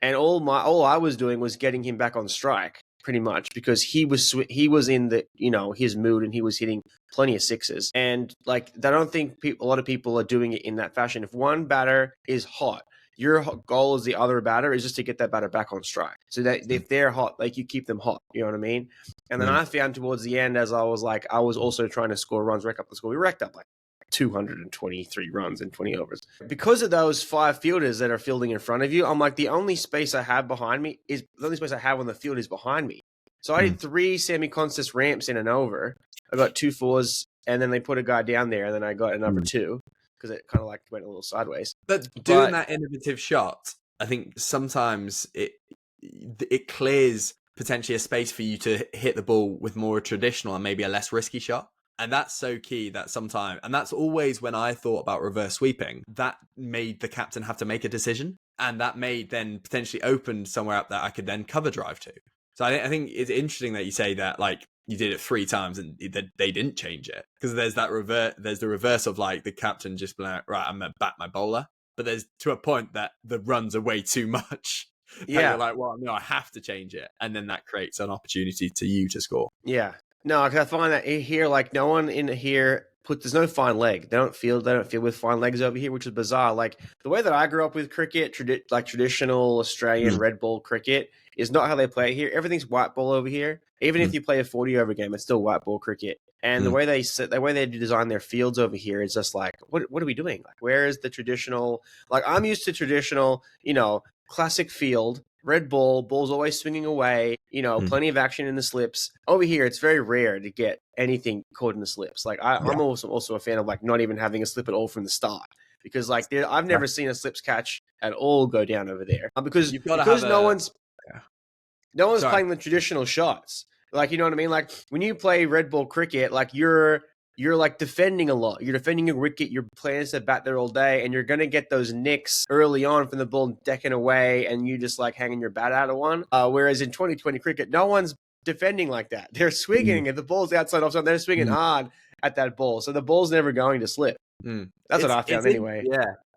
And all I was doing was getting him back on strike, pretty much, because he was in the his mood and he was hitting plenty of 6s. And like I don't think a lot of people are doing it in that fashion. If one batter is hot, your goal as the other batter is just to get that batter back on strike. So that if they're hot, like you keep them hot. You know what I mean? And then I found towards the end, as I was also trying to score runs, rack up the score. We racked up like 223 runs in 20 overs. Because of those 5 fielders that are fielding in front of you, I'm like, the only space I have behind me is the only space I have on the field is behind me. So I did 3 semi-contest ramps in an over. I got 2 4s, and then they put a guy down there, and then I got a number 2 because it kind of like went a little sideways. But doing that innovative shot, I think sometimes it clears potentially a space for you to hit the ball with more traditional and maybe a less risky shot. And that's so key that sometimes, and that's always when I thought about reverse sweeping, that made the captain have to make a decision. And that made then potentially open somewhere up that I could then cover drive to. So I think it's interesting that you say that, like, you did it 3 times and they didn't change it. Because there's the reverse of like the captain just being like, right, I'm going to bat my bowler. But there's to a point that the runs are way too much. Yeah. You're like, well, no, I have to change it. And then that creates an opportunity to you to score. Yeah. No, because I find that here, like, no one in here there's no fine leg. They don't field with fine legs over here, which is bizarre. Like, the way that I grew up with cricket, traditional Australian red ball cricket, is not how they play it here. Everything's white ball over here. Even if you play a 40 over game, it's still white ball cricket. And the way they design their fields over here is just like, what are we doing? Like, where is the traditional? Like, I'm used to traditional, classic field. Red ball's always swinging away, plenty of action in the slips. Over here, it's very rare to get anything caught in the slips. Like, I'm also a fan of, like, not even having a slip at all from the start. Because, like, I've never seen a slips catch at all go down over there. Because no one's playing the traditional shots. Like, you know what I mean? Like, when you play red ball cricket, like, you're like defending a lot. You're defending a wicket. You're playing to bat there all day, and you're going to get those nicks early on from the ball decking away, and you just like hanging your bat out of one. Whereas in 2020 cricket, no one's defending like that. They're swinging. If the ball's outside offside, they're swinging hard at that ball. So the ball's never going to slip. That's what I found anyway.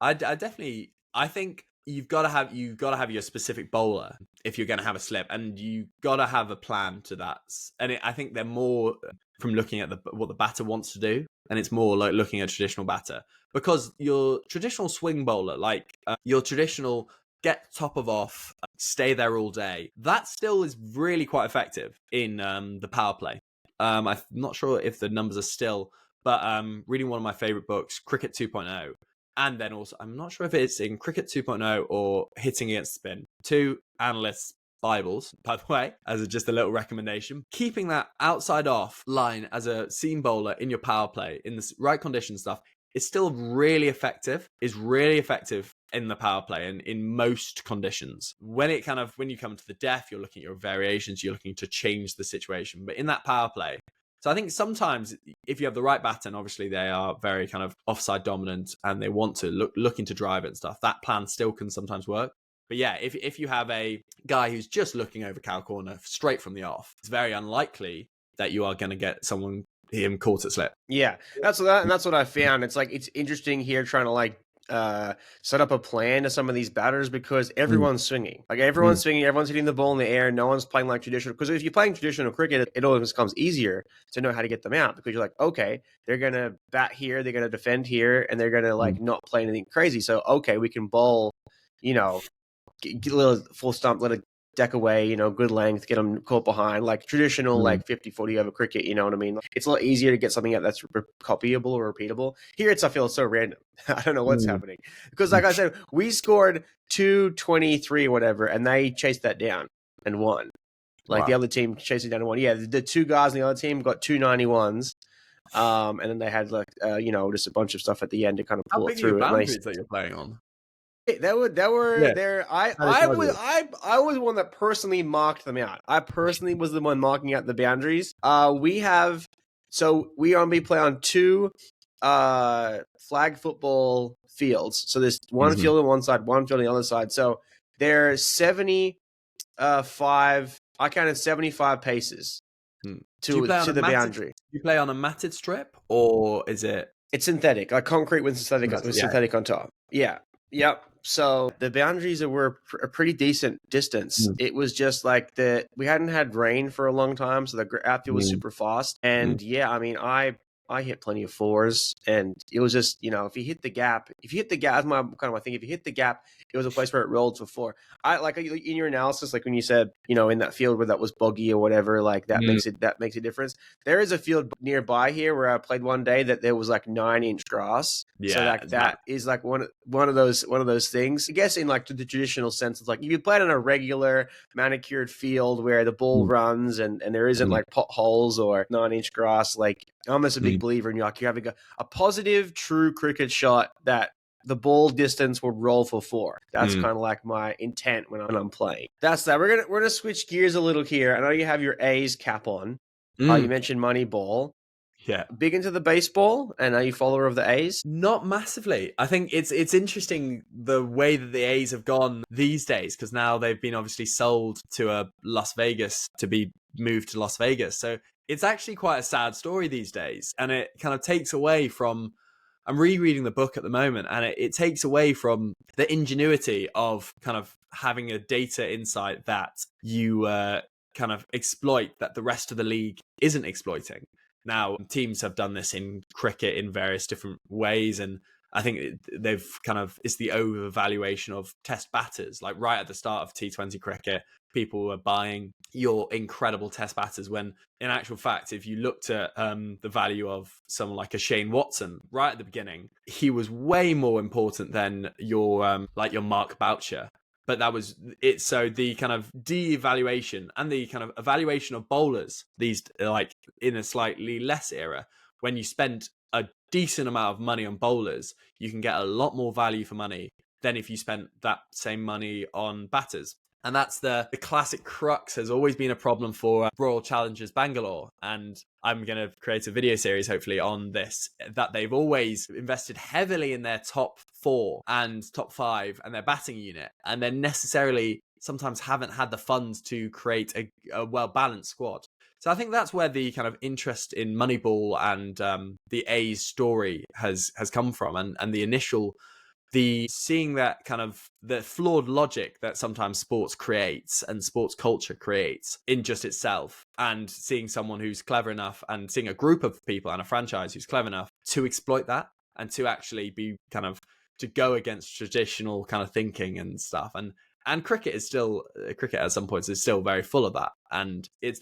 I think you've got to have your specific bowler if you're going to have a slip, and you got to have a plan to that. And I think they're more from looking at what the batter wants to do, and it's more like looking at a traditional batter, because your traditional swing bowler, like your traditional get top of off, stay there all day, that still is really quite effective in the power play. I'm not sure if the numbers are still, but reading one of my favorite books, Cricket 2.0. And then also, I'm not sure if it's in Cricket 2.0 or Hitting Against Spin. 2 analysts' Bibles, by the way, as just a little recommendation. Keeping that outside off line as a seam bowler in your power play, in the right condition stuff, is still really effective. Is really effective in the power play and in most conditions. When you come to the death, you're looking at your variations, you're looking to change the situation. But in that power play, so I think sometimes if you have the right batter, and obviously they are very kind of offside dominant and they want to looking to drive it and stuff, that plan still can sometimes work. But yeah, if you have a guy who's just looking over cow corner straight from the off, it's very unlikely that you are going to get him caught at slip. Yeah, that's what I found. It's like, it's interesting here trying to like set up a plan to some of these batters, because everyone's swinging. Like, everyone's swinging, everyone's hitting the ball in the air. No one's playing like traditional. Because if you're playing traditional cricket, it always becomes easier to know how to get them out, because you're like, okay, they're going to bat here, they're going to defend here, and they're going to like not play anything crazy. So, okay, we can bowl, get a little full stump, let it deck away, good length, get them caught behind, like traditional, like 50-40 over cricket, you know what I mean? It's a lot easier to get something out that's copyable or repeatable. Here, I feel so random. I don't know what's happening. Because like I said, we scored 223 or whatever, and they chased that down and won. Like, the other team chased it down and won. Yeah, the 2 guys on the other team got 291s. And then they had like, just a bunch of stuff at the end to kind of pull it through. How big are your boundaries that you're playing on? That were there. I was one that personally marked them out. I personally was the one marking out the boundaries. We only play on 2 flag football fields. So there's one field on one side, one field on the other side. So there's 75. I counted 75 paces to the boundary. You play on a matted strip, or is it? It's synthetic, like concrete with synthetic on top. Yeah. Yep. So the boundaries were a pretty decent distance. It was just like we hadn't had rain for a long time, so the outfield was super fast. And yeah, I mean, I hit plenty of 4s, and it was just, if you hit the gap, that's my thing. If you hit the gap, it was a place where it rolled for 4. I like in your analysis, like when you said, in that field where that was boggy or whatever, like that makes a difference. There is a field nearby here where I played one day that there was like 9-inch grass. Yeah, so that is like one of those things. I guess in like the traditional sense, it's like if you played on a regular manicured field where the ball runs and there isn't like potholes or 9-inch grass, like I'm just a big believer in you're having a positive, true cricket shot that the ball distance will roll for 4. That's kind of like my intent when I'm playing. That's that. We're gonna switch gears a little here. I know you have your A's cap on. You mentioned Moneyball. Yeah. Big into the baseball, and are you follower of the A's? Not massively. I think it's interesting the way that the A's have gone these days, because now they've been obviously sold to Las Vegas to be moved to Las Vegas. So it's actually quite a sad story these days, and it kind of takes away from. I'm rereading the book at the moment, and it takes away from the ingenuity of kind of having a data insight that you kind of exploit that the rest of the league isn't exploiting. Now, teams have done this in cricket in various different ways, and I think they've kind of, it's the overvaluation of test batters. Like right at the start of T20 cricket, people were buying your incredible test batters when in actual fact, if you looked at the value of someone like a Shane Watson right at the beginning, he was way more important than your like your Mark Boucher. But that was it. So the kind of de-evaluation and the kind of evaluation of bowlers, these like in a slightly less era, when you spend a decent amount of money on bowlers, you can get a lot more value for money than if you spent that same money on batters. And that's the classic crux, has always been a problem for Royal Challengers Bangalore. And I'm going to create a video series, hopefully, on this, that they've always invested heavily in their top 4 and top 5 and their batting unit. And then necessarily sometimes haven't had the funds to create a well-balanced squad. So I think that's where the kind of interest in Moneyball and the A's story has come from. And the initial... seeing that kind of the flawed logic that sometimes sports creates and sports culture creates in just itself, and seeing someone who's clever enough and seeing a group of people and a franchise who's clever enough to exploit that and to actually be kind of to go against traditional kind of thinking and stuff. And cricket is still, cricket at some points is still very full of that. And it's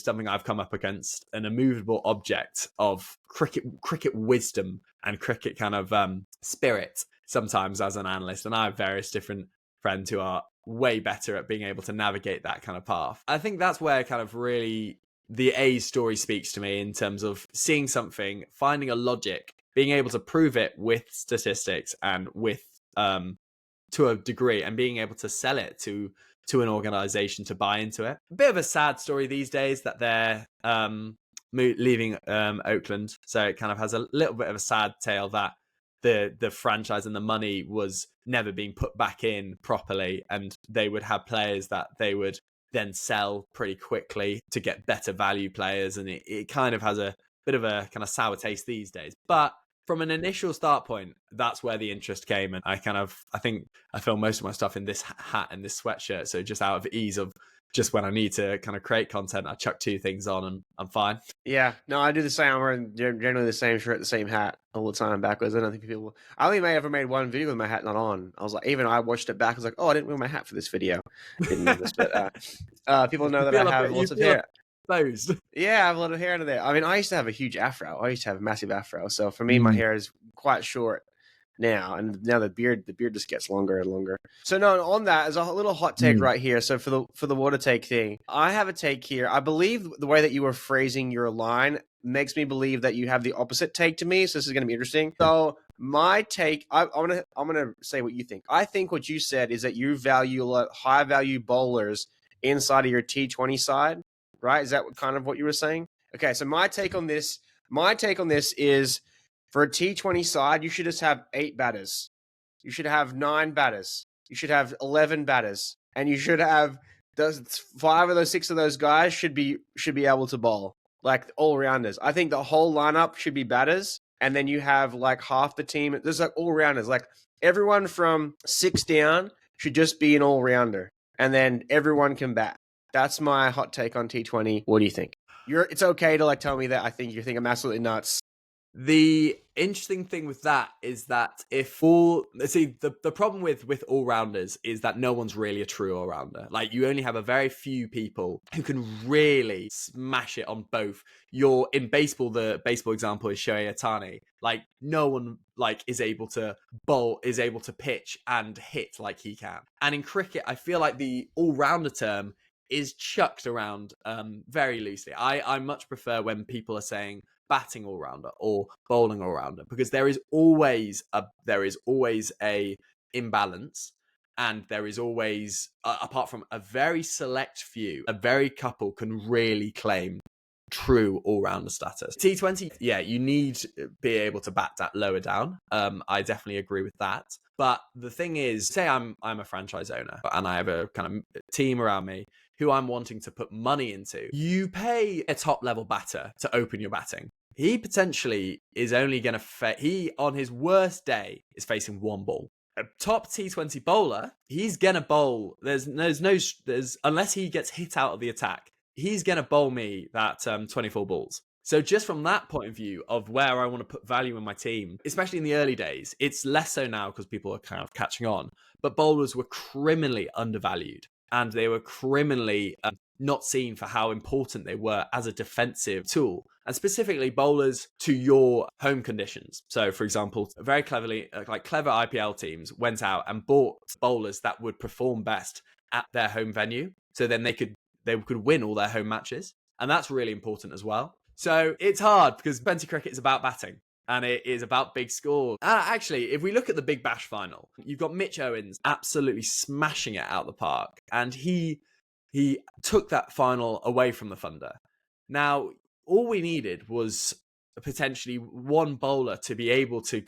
something I've come up against, an immovable object of cricket wisdom and cricket kind of spirit sometimes as an analyst. And I have various different friends who are way better at being able to navigate that kind of path. I think that's where kind of really the A's story speaks to me, in terms of seeing something, finding a logic, being able to prove it with statistics and with to a degree, and being able to sell it to an organization to buy into it. A bit of a sad story these days that they're leaving Oakland, so it kind of has a little bit of a sad tale that the franchise and the money was never being put back in properly, and they would have players that they would then sell pretty quickly to get better value players, and it kind of has a bit of a kind of sour taste these days. But from an initial start point, that's where the interest came. And I think I film most of my stuff in this hat and this sweatshirt. So just out of ease of just when I need to kind of create content, I chuck 2 things on and I'm fine. Yeah, no, I do the same. I'm wearing generally the same shirt, the same hat all the time backwards. I don't think people... I only ever made one video with my hat not on. I was like, even I watched it back. I was like, oh, I didn't wear my hat for this video. Didn't know this, but people know that I have lots of hair. Exposed. Yeah, I have a lot of hair under there. I mean, I used to have a huge afro. I used to have a massive afro. So for me, my hair is quite short now, and now the beard just gets longer and longer. So no, on that is a little hot take right here. So for the water take thing, I have a take here. I believe the way that you were phrasing your line makes me believe that you have the opposite take to me. So this is going to be interesting. So my take, I'm gonna say what you think. I think what you said is that you value high value bowlers inside of your T20 side. Right? Is that kind of what you were saying? Okay, so my take on this is, for a T20 side, you should just have 8 batters. You should have 9 batters. You should have 11 batters. And you should have 5 of those 6 of those guys should be able to bowl, like all-rounders. I think the whole lineup should be batters, and then you have like half the team. There's like all-rounders. Like everyone from 6 down should just be an all-rounder, and then everyone can bat. That's my hot take on T20. What do you think? It's okay to like tell me that you think I'm absolutely nuts. The interesting thing with that is that the problem with all-rounders is that no one's really a true all-rounder. Like, you only have a very few people who can really smash it on both. In baseball, the baseball example is Shohei Ohtani. Like, no one is able to bowl, is able to pitch and hit like he can. And in cricket, I feel like the all-rounder term is chucked around very loosely. I much prefer when people are saying batting all-rounder or bowling all-rounder, because there is always a imbalance, and there is always apart from a very select few, a very couple can really claim true all-rounder status. T20, yeah, you need to be able to bat that lower down. I definitely agree with that. But the thing is, say I'm a franchise owner and I have a kind of team around me who I'm wanting to put money into. You pay a top level batter to open your batting. He potentially is only going to he on his worst day is facing one ball. A top T20 bowler, he's going to bowl. There's unless he gets hit out of the attack, he's going to bowl me that 24 balls. So just from that point of view of where I want to put value in my team, especially in the early days, it's less so now because people are kind of catching on, but bowlers were criminally undervalued and they were criminally not seen for how important they were as a defensive tool, and specifically bowlers to your home conditions. So for example, very cleverly, clever IPL teams went out and bought bowlers that would perform best at their home venue. So then they could win all their home matches. And that's really important as well. So it's hard because T20 cricket is about batting and it is about big scores. Actually, if we look at the Big Bash final, you've got Mitch Owens absolutely smashing it out the park. And he took that final away from the Thunder. Now, all we needed was potentially one bowler to be able to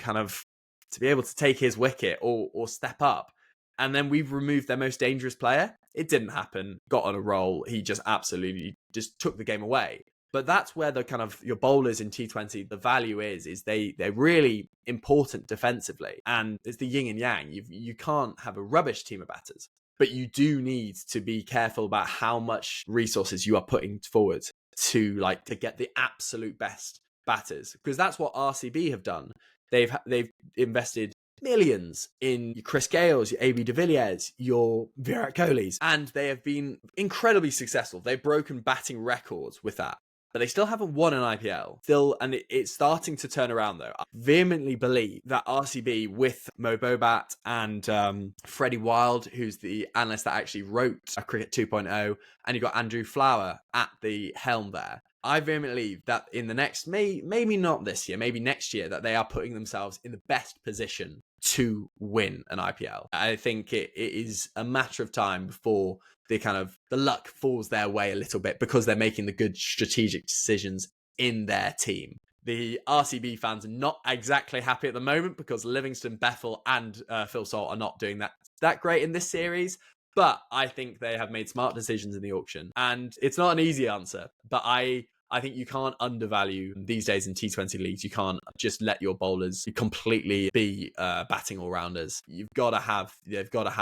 take his wicket or step up. And then we've removed their most dangerous player. It didn't happen. Got on a roll. He just absolutely just took the game away. But that's where the kind of your bowlers in T20, the value is they're really important defensively. And it's the yin and yang. You can't have a rubbish team of batters, but you do need to be careful about how much resources you are putting forward to get the absolute best batters, because that's what RCB have done. They've invested millions in your Chris Gales, your AB de Villiers, your Virat Kohlis, and they have been incredibly successful. They've broken batting records with that, but they still haven't won an IPL. And it's starting to turn around though. I vehemently believe that RCB with Mo Bobat and Freddie Wild, who's the analyst that actually wrote Cricket 2.0, and you've got Andrew Flower at the helm there. I vehemently believe that in the next, maybe not this year, maybe next year, that they are putting themselves in the best position to win an IPL. I think it is a matter of time before the luck falls their way a little bit because they're making the good strategic decisions in their team. The RCB fans are not exactly happy at the moment because Livingston, Bethel and Phil Salt are not doing that great in this series. But I think they have made smart decisions in the auction. And it's not an easy answer, but I think you can't undervalue these days in T20 leagues. You can't just let your bowlers completely be batting all-rounders. They've got to have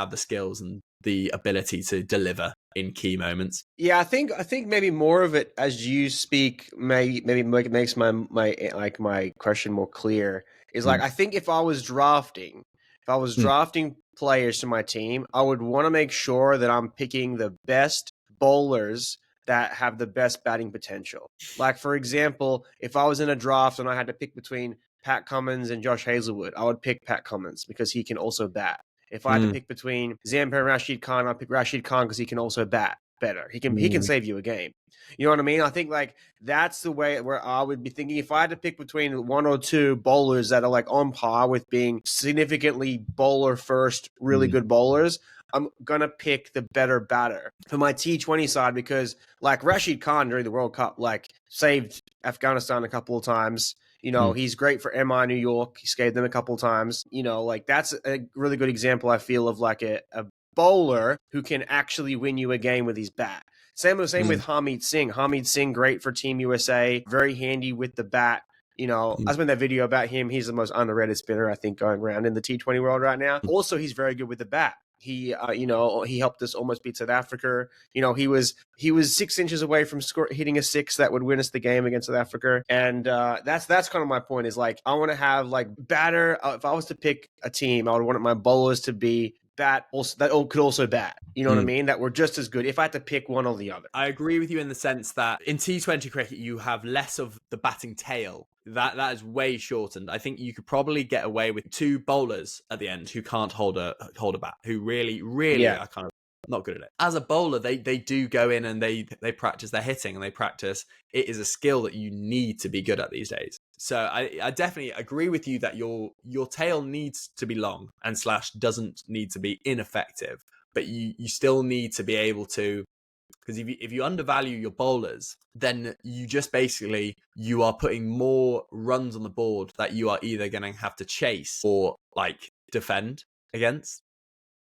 the skills and the ability to deliver in key moments. Yeah, I think maybe more of it as you speak maybe makes my question more clear. Is I think if I was drafting players to my team, I would want to make sure that I'm picking the best bowlers that have the best batting potential. Like, for example, if I was in a draft and I had to pick between Pat Cummins and Josh Hazlewood, I would pick Pat Cummins because he can also bat. If I had to pick between Zampir and Rashid Khan, I'd pick Rashid Khan because he can also bat better. He can save you a game. You know what I mean? I think that's the way where I would be thinking. If I had to pick between one or two bowlers that are on par with being significantly bowler first, really good bowlers, I'm going to pick the better batter for my T20 side because Rashid Khan during the World Cup, saved Afghanistan a couple of times. He's great for MI New York. He saved them a couple of times. That's a really good example, I feel, of a bowler who can actually win you a game with his bat. Same with Harmeet Singh. Harmeet Singh, great for Team USA, very handy with the bat. I spent that video about him. He's the most underrated spinner, I think, going around in the T20 world right now. Also, he's very good with the bat. He helped us almost beat South Africa. He was 6 inches away from hitting a six that would win us the game against South Africa. And that's kind of my point is I want to have batter. If I was to pick a team, I would want my bowlers to be bat also that could also bat. You know what I mean? That were just as good if I had to pick one or the other. I agree with you in the sense that in T20 cricket, you have less of the batting tail. That is way shortened. I think you could probably get away with two bowlers at the end who can't hold a bat, who really are kind of not good at it. As a bowler, they do go in and they practice their hitting and they practice. It is a skill that you need to be good at these days. So I definitely agree with you that your tail needs to be long and / doesn't need to be ineffective, but you still need to be able to Because if you undervalue your bowlers, then you just basically, you are putting more runs on the board that you are either going to have to chase or like defend against.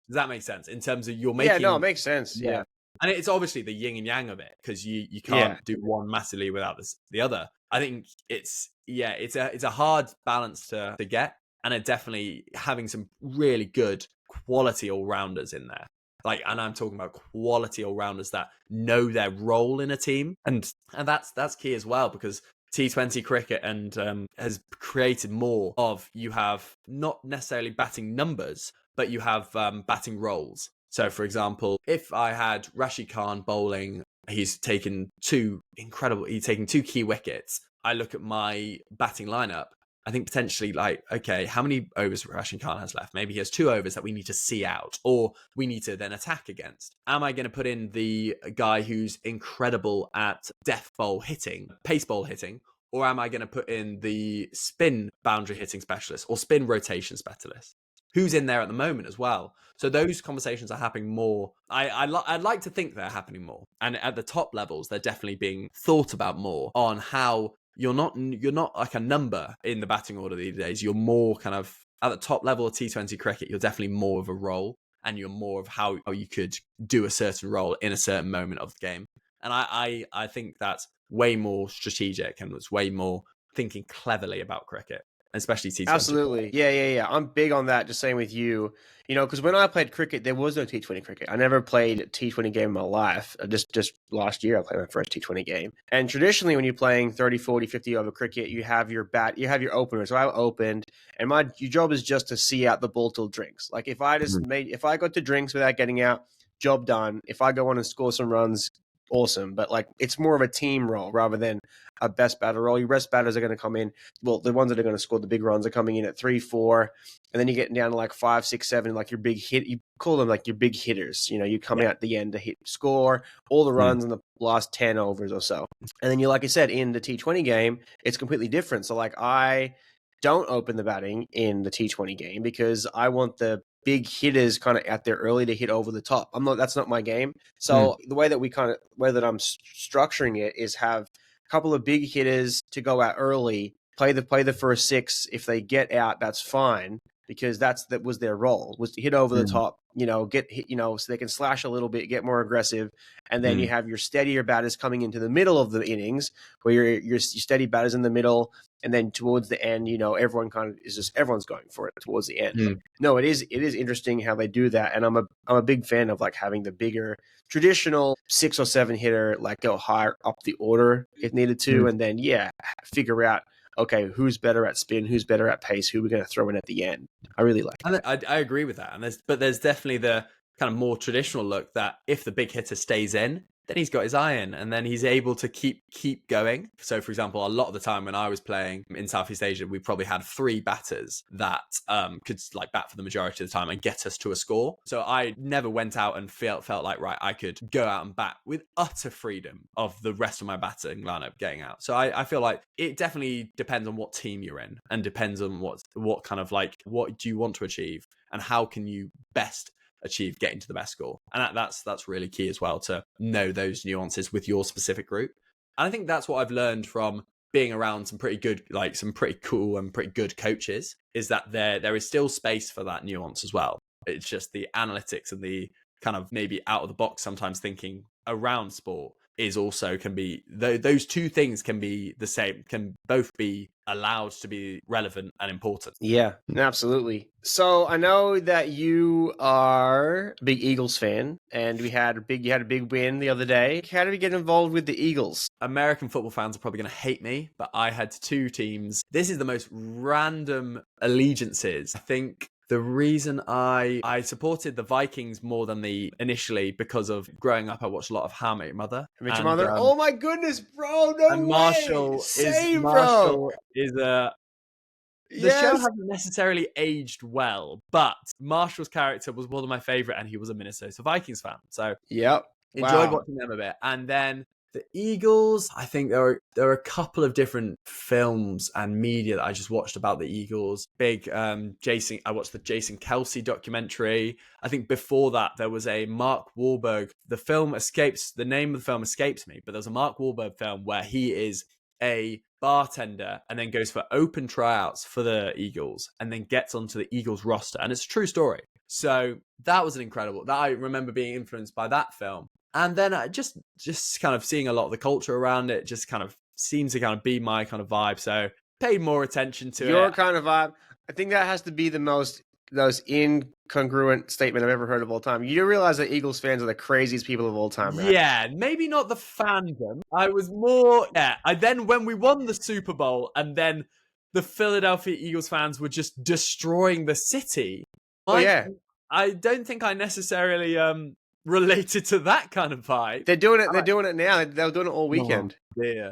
Does that make sense? In terms of you're making... Yeah, no, it makes sense. Yeah. And it's obviously the yin and yang of it, because you can't do one massively without the other. I think it's a hard balance to get, and it definitely having some really good quality all-rounders in there. Like, and I'm talking about quality all-rounders that know their role in a team, and that's key as well, because T20 cricket and has created more of, you have not necessarily batting numbers, but you have batting roles. So, for example, if I had Rashid Khan bowling, he's taken two key wickets. I look at my batting lineup. I think potentially, like, okay, how many overs Rashid Khan has left? Maybe he has 2 overs that we need to see out, or we need to then attack against. Am I going to put in the guy who's incredible at death bowl hitting, pace bowl hitting, or am I going to put in the spin boundary hitting specialist or spin rotation specialist? Who's in there at the moment as well? So those conversations are happening more. I'd like to think they're happening more, and at the top levels, they're definitely being thought about more, on how you're not like a number in the batting order these days. You're more kind of at the top level of T20 cricket. You're definitely more of a role, and you're more of how you could do a certain role in a certain moment of the game. And I think that's way more strategic, and it's way more thinking cleverly about cricket, especially T20. Absolutely. Yeah. I'm big on that. Just saying with you, because when I played cricket, there was no T20 cricket. I never played a T20 game in my life. Just last year, I played my first T20 game. And traditionally, when you're playing 30, 40, 50 over cricket, you have your opener. So I opened, and your job is just to see out the ball till drinks. Like, if I got to drinks without getting out, job done. If I go on and score some runs, awesome. But like, it's more of a team role rather than a best batter role. Your best batters are going to come in. Well, the ones that are going to score the big runs are coming in at 3, 4, and then you're getting down to like 5, 6, 7. Like your big hit, you call them like your big hitters. You come out at the end to score all the runs in the last 10 overs or so. And then like I said, in the T20 game, it's completely different. So like, I don't open the batting in the T20 game because I want the big hitters kind of out there early to hit over the top. That's not my game. So the way that I'm structuring it is have a couple of big hitters to go out early, play the first 6. If they get out, that's fine, because that was their role, was to hit over the top, get hit, so they can slash a little bit, get more aggressive. And then you have your steadier batters coming into the middle of the innings, where your steady batters in the middle. And then towards the end, everyone kind of everyone's going for it towards the end. No, it is interesting how they do that. And I'm a big fan of like having the bigger traditional 6 or 7 hitter, like go higher up the order if needed to. And then, figure out, okay, who's better at spin, who's better at pace, who we're going to throw in at the end. I really like it. I agree with that. But there's definitely the kind of more traditional look that if the big hitter stays in, then he's got his eye in, and then he's able to keep going. So, for example, a lot of the time when I was playing in Southeast Asia, we probably had 3 batters that could like bat for the majority of the time and get us to a score. So I never went out and felt like, right, I could go out and bat with utter freedom of the rest of my batting lineup getting out. So I feel like it definitely depends on what team you're in, and depends on what kind of like, what do you want to achieve, and how can you best achieve getting to the best score. And that's really key as well, to know those nuances with your specific group. And I think that's what I've learned from being around some pretty cool and pretty good coaches, is that there is still space for that nuance as well. It's just the analytics and the kind of maybe out of the box sometimes thinking around sport is also can be, those two things can be the same, can both be allowed to be relevant and important. Yeah, absolutely. So I know that you are a big Eagles fan, and you had a big win the other day. How did we get involved with the Eagles? American football fans are probably going to hate me, but I had 2 teams. This is the most random allegiances. I think the reason I supported the Vikings more than initially, because of growing up, I watched a lot of How I Met Your Mother. Oh my goodness, bro! No and way. Marshall is a. The show hasn't necessarily aged well, but Marshall's character was one of my favorite, and he was a Minnesota Vikings fan. So enjoyed watching them a bit. And then The Eagles, I think there are a couple of different films and media that I just watched about the Eagles. I watched the Jason Kelsey documentary. I think before that there was a Mark Wahlberg. The name of the film escapes me, but there's a Mark Wahlberg film where he is a bartender and then goes for open tryouts for the Eagles and then gets onto the Eagles roster. And it's a true story. So that was I remember being influenced by that film. And then I just kind of seeing a lot of the culture around it just kind of seems to kind of be my kind of vibe. So paid more attention to Your it. kind of vibe. I think that has to be the most incongruent statement I've ever heard of all time. You do realize that Eagles fans are the craziest people of all time, right? Yeah, maybe not the fandom. I was more, when we won the Super Bowl and then the Philadelphia Eagles fans were just destroying the city. I don't think I necessarily related to that kind of vibe. They're doing it. They're doing it now. They were doing it all weekend. Yeah.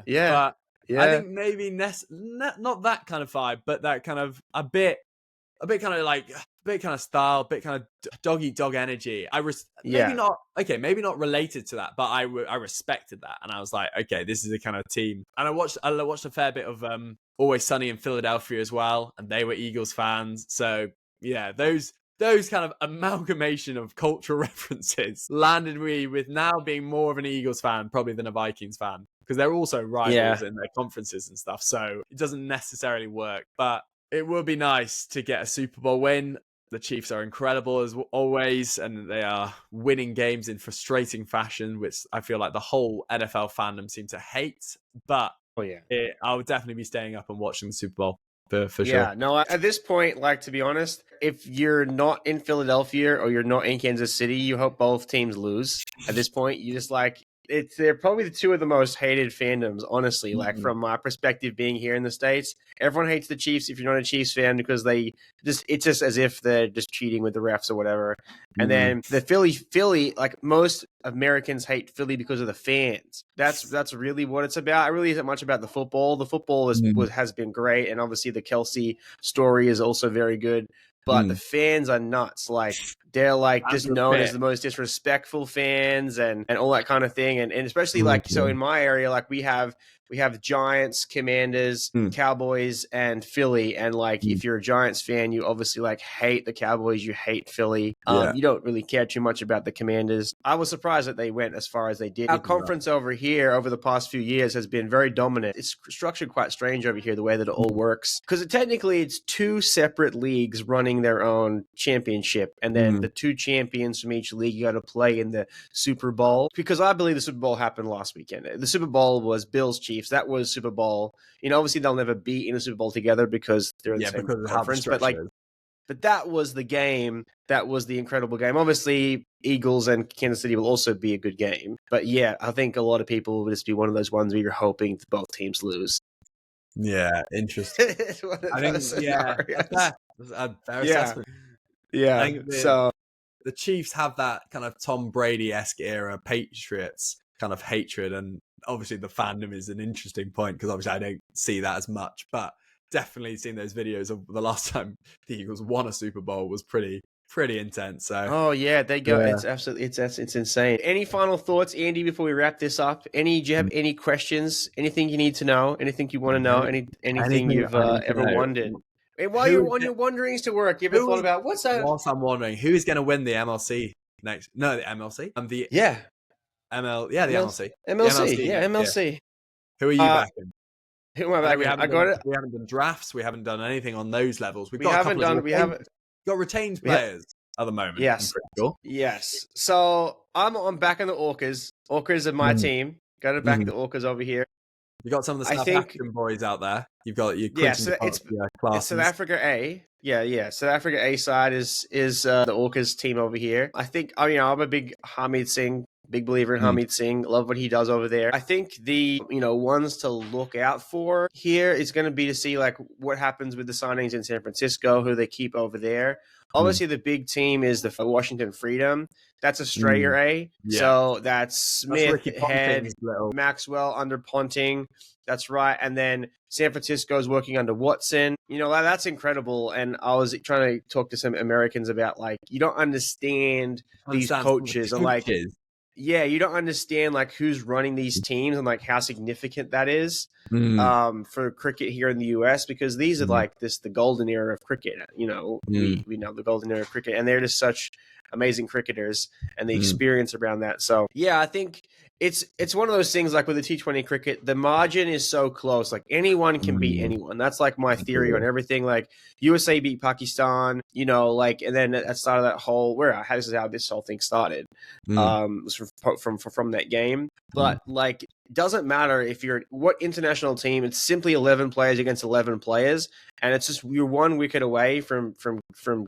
But I think maybe not that kind of vibe, but that kind of a bit kind of like a bit kind of style, a bit kind of dog eat dog energy. Maybe not related to that, but I respected that, and I was like, okay, this is the kind of team. And I watched a fair bit of Always Sunny in Philadelphia as well, and they were Eagles fans. So yeah, those kind of amalgamation of cultural references landed me with now being more of an Eagles fan probably than a Vikings fan, because they're also rivals in their conferences and stuff. So it doesn't necessarily work, but it would be nice to get a Super Bowl win. The Chiefs are incredible as always, and they are winning games in frustrating fashion, which I feel like the whole NFL fandom seem to hate. But I would definitely be staying up and watching the Super Bowl. For sure. Yeah, no, at this point, like, to be honest, if you're not in Philadelphia or you're not in Kansas City, you hope both teams lose. At this point, you just like, they're probably the two of the most hated fandoms, honestly. Mm-hmm. Like, from my perspective, being here in the States, everyone hates the Chiefs if you're not a Chiefs fan, because it's just as if they're just cheating with the refs or whatever. Mm-hmm. And then the Philly, like, most Americans hate Philly because of the fans. That's really what it's about. It really isn't much about the football. The football has been great, and obviously the Kelsey story is also very good. But the fans are nuts. Like, they're like just known as the most disrespectful fans and all that kind of thing. And especially like, so in my area, like we have Giants, Commanders, Cowboys, and Philly. And like, if you're a Giants fan, you obviously like hate the Cowboys, you hate Philly. You don't really care too much about the Commanders. I was surprised that they went as far as they did. Our conference over here over the past few years has been very dominant. It's structured quite strange over here, the way that it all works. Because technically it's two separate leagues running their own championship. And then the two champions from each league, you got to play in the Super Bowl. Because I believe the Super Bowl happened last weekend. The Super Bowl was Bills Chiefs. That was Super Bowl. You know, obviously they'll never be in a Super Bowl together because they're in the same conference. But that was the game. That was the incredible game. Obviously, Eagles and Kansas City will also be a good game. But yeah, I think a lot of people will just be one of those ones where you're hoping both teams lose. Yeah, interesting. I think, that's a fair assessment. Yeah. I think the Chiefs have that kind of Tom Brady-esque era Patriots kind of hatred, and obviously the fandom is an interesting point because obviously I don't see that as much, but definitely seeing those videos of the last time the Eagles won a Super Bowl was pretty intense. So they go. Yeah. It's absolutely it's insane. Any final thoughts, Andy, before we wrap this up? Do you have any questions? Anything you need to know? Anything you want to know? Anything you've ever wondered? And while you're on your wanderings to work, you ever thought about what's that? Whilst I'm wondering, who is going to win the MLC next? No, the MLC. The MLC. MLC. Who are you backing? Who am I backing? We haven't done drafts. We haven't done anything on those levels. We haven't got retained players at the moment. Yes. Yes. So I'm backing the Orcas. Orcas are my team. Got to back the Orcas over here. You got some of the South African boys out there. You've got your it's South Africa A. Yeah. South Africa A side is the Orcas team over here. I think I'm a big Harmeet Singh. Big believer in Harmeet Singh. Love what he does over there. I think the ones to look out for here is going to be to see like what happens with the signings in San Francisco, who they keep over there. Obviously, the big team is the Washington Freedom. That's Australia A. Yeah. So that's Smith, Head, Maxwell under Ponting. That's right. And then San Francisco is working under Watson. That's incredible. And I was trying to talk to some Americans about like, you don't understand these coaches. And like, yeah, you don't understand like who's running these teams and like how significant that is for cricket here in the US, because these are like the golden era of cricket. You know, we know the golden era of cricket, and they're just such amazing cricketers, and the experience around that. So yeah, I think it's one of those things like with the T20 cricket, the margin is so close. Like anyone can beat anyone. That's like my theory on everything. Like USA beat Pakistan, you know, like, and then that started that whole this is how this whole thing started. Was from that game. But like, it doesn't matter if you're what international team. It's simply 11 players against 11 players, and it's just you're one wicket away from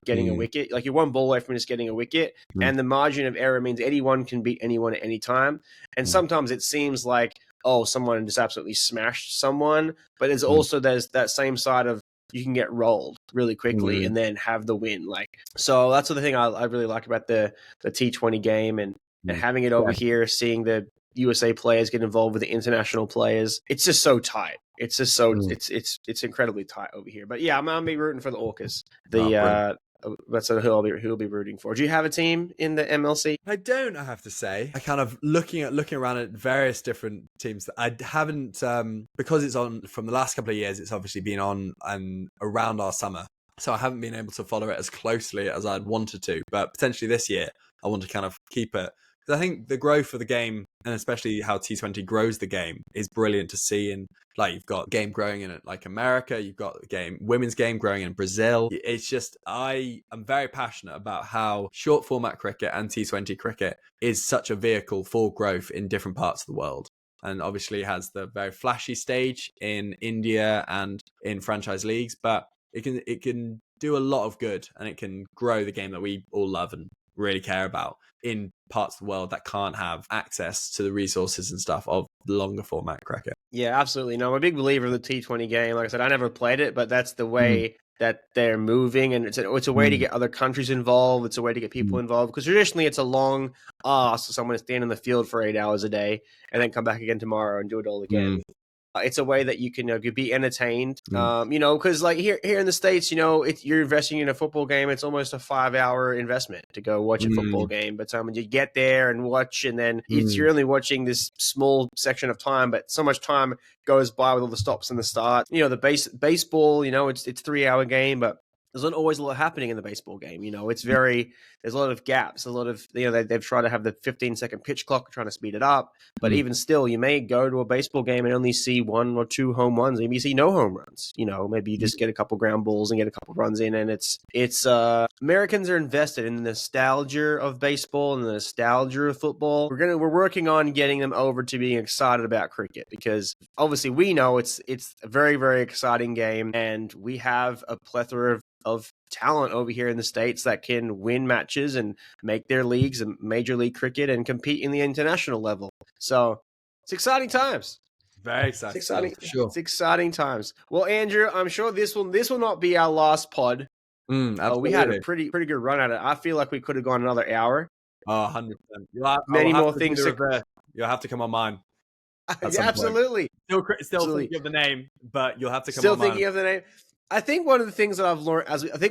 getting a wicket. Like you're one ball away from just getting a wicket, and the margin of error means anyone can beat anyone at any time. And sometimes it seems like, oh, someone just absolutely smashed someone, but there's that same side of you can get rolled really quickly and then have the win. Like, so that's the thing I really like about the T20 game, and having it over here, seeing the USA players get involved with the international players. It's just so tight. It's just so it's incredibly tight over here. But yeah, I'm gonna be rooting for the Orcas. That's who I'll be rooting for. Do you have a team in the MLC? I don't, I have to say. I kind of looking around at various different teams that I haven't because it's on from the last couple of years. It's obviously been on and around our summer, so I haven't been able to follow it as closely as I'd wanted to. But potentially this year, I want to kind of keep it. I think the growth of the game, and especially how T20 grows the game, is brilliant to see. And like you've got game growing in like America, you've got women's game growing in Brazil. It's just I am very passionate about how short format cricket and T20 cricket is such a vehicle for growth in different parts of the world. And obviously has the very flashy stage in India and in franchise leagues, but it can do a lot of good, and it can grow the game that we all love and really care about in parts of the world that can't have access to the resources and stuff of the longer format cricket. Yeah, absolutely. No, I'm a big believer of the T20 game. Like I said, I never played it, but that's the way that they're moving, and it's a way to get other countries involved. It's a way to get people involved, because traditionally it's a long ask for someone to stand in the field for 8 hours a day and then come back again tomorrow and do it all again. It's a way that you can be entertained, you know, because like here in the States, you know, you're investing in a football game. It's almost a 5-hour investment to go watch a football game. But when you get there and watch, and then you're only watching this small section of time, but so much time goes by with all the stops and the starts. You know, the baseball, you know, it's 3-hour game, but there's not always a lot happening in the baseball game. You know, there's a lot of gaps, a lot of, you know, they've tried to have the 15-second pitch clock, trying to speed it up. But even still, you may go to a baseball game and only see 1 or 2 home runs. Maybe you see no home runs. You know, maybe you just get a couple ground balls and get a couple runs in. And it's Americans are invested in the nostalgia of baseball and the nostalgia of football. We're working on getting them over to being excited about cricket, because obviously we know it's a very, very exciting game, and we have a plethora of talent over here in the States that can win matches and make their leagues and Major League Cricket and compete in the international level. So it's exciting times. Very exciting. It's exciting. Sure. It's exciting times. Well, Andrew, I'm sure this will not be our last pod. We had a pretty good run at it. I feel like we could have gone another hour. Oh, 100%. Many more things. You'll have to come on mine. Yeah, absolutely. Still thinking of the name, but you'll have to come still on mine. Thinking of the name. I think one of the things that I've learned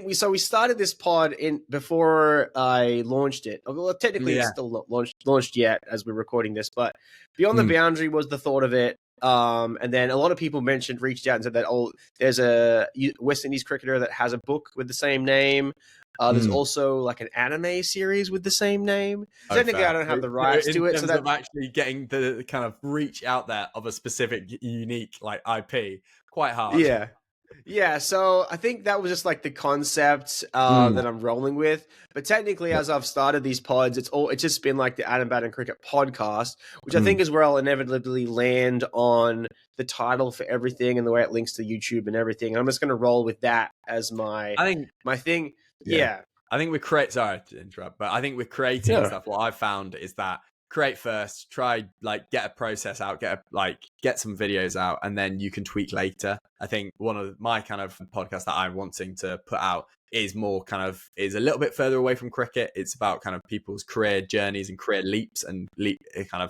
we started this pod before I launched it. Well, technically it's still not launched yet as we're recording this, but Beyond the Boundary was the thought of it. And then a lot of people reached out and said that, there's a West Indies cricketer that has a book with the same name. There's also like an anime series with the same name. Technically, I don't have the rights to it. So that actually getting the kind of reach out there of a specific unique like IP, quite hard. Yeah, so I think that was just like the concept that I'm rolling with. But technically, as I've started these pods, it's just been like the Adam Bannon Cricket Podcast, which I think is where I'll inevitably land on the title for everything and the way it links to YouTube and everything. I'm just going to roll with that as my thing. Yeah. I think sorry to interrupt, but I think with creating stuff, what I've found is that create first, try like get a process out, get some videos out, and then you can tweak later. I think one of my kind of podcasts that I'm wanting to put out is is a little bit further away from cricket. It's about kind of people's career journeys and career leaps and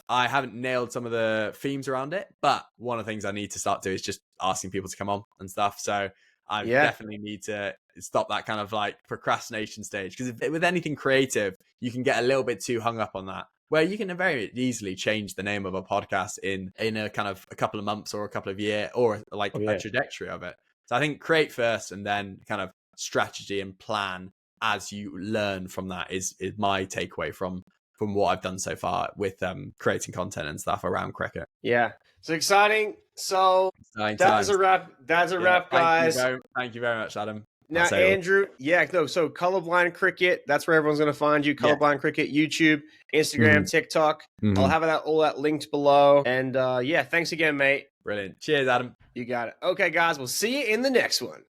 I haven't nailed some of the themes around it, but one of the things I need to start doing is just asking people to come on and stuff. So I definitely need to stop that kind of like procrastination stage, because with anything creative, you can get a little bit too hung up on that. where you can very easily change the name of a podcast in a kind of a couple of months or a couple of years, or like a trajectory of it. So I think create first and then kind of strategy and plan as you learn from that is my takeaway from what I've done so far with creating content and stuff around cricket. Yeah, it's exciting. So that's a wrap. That's a wrap, guys. Thank you very much, Adam. Now, Andrew, so ColourBlind Cricket, that's where everyone's going to find you. ColourBlind Cricket, YouTube, Instagram, TikTok. I'll have all that linked below. And thanks again, mate. Brilliant. Cheers, Adam. You got it. Okay, guys, we'll see you in the next one.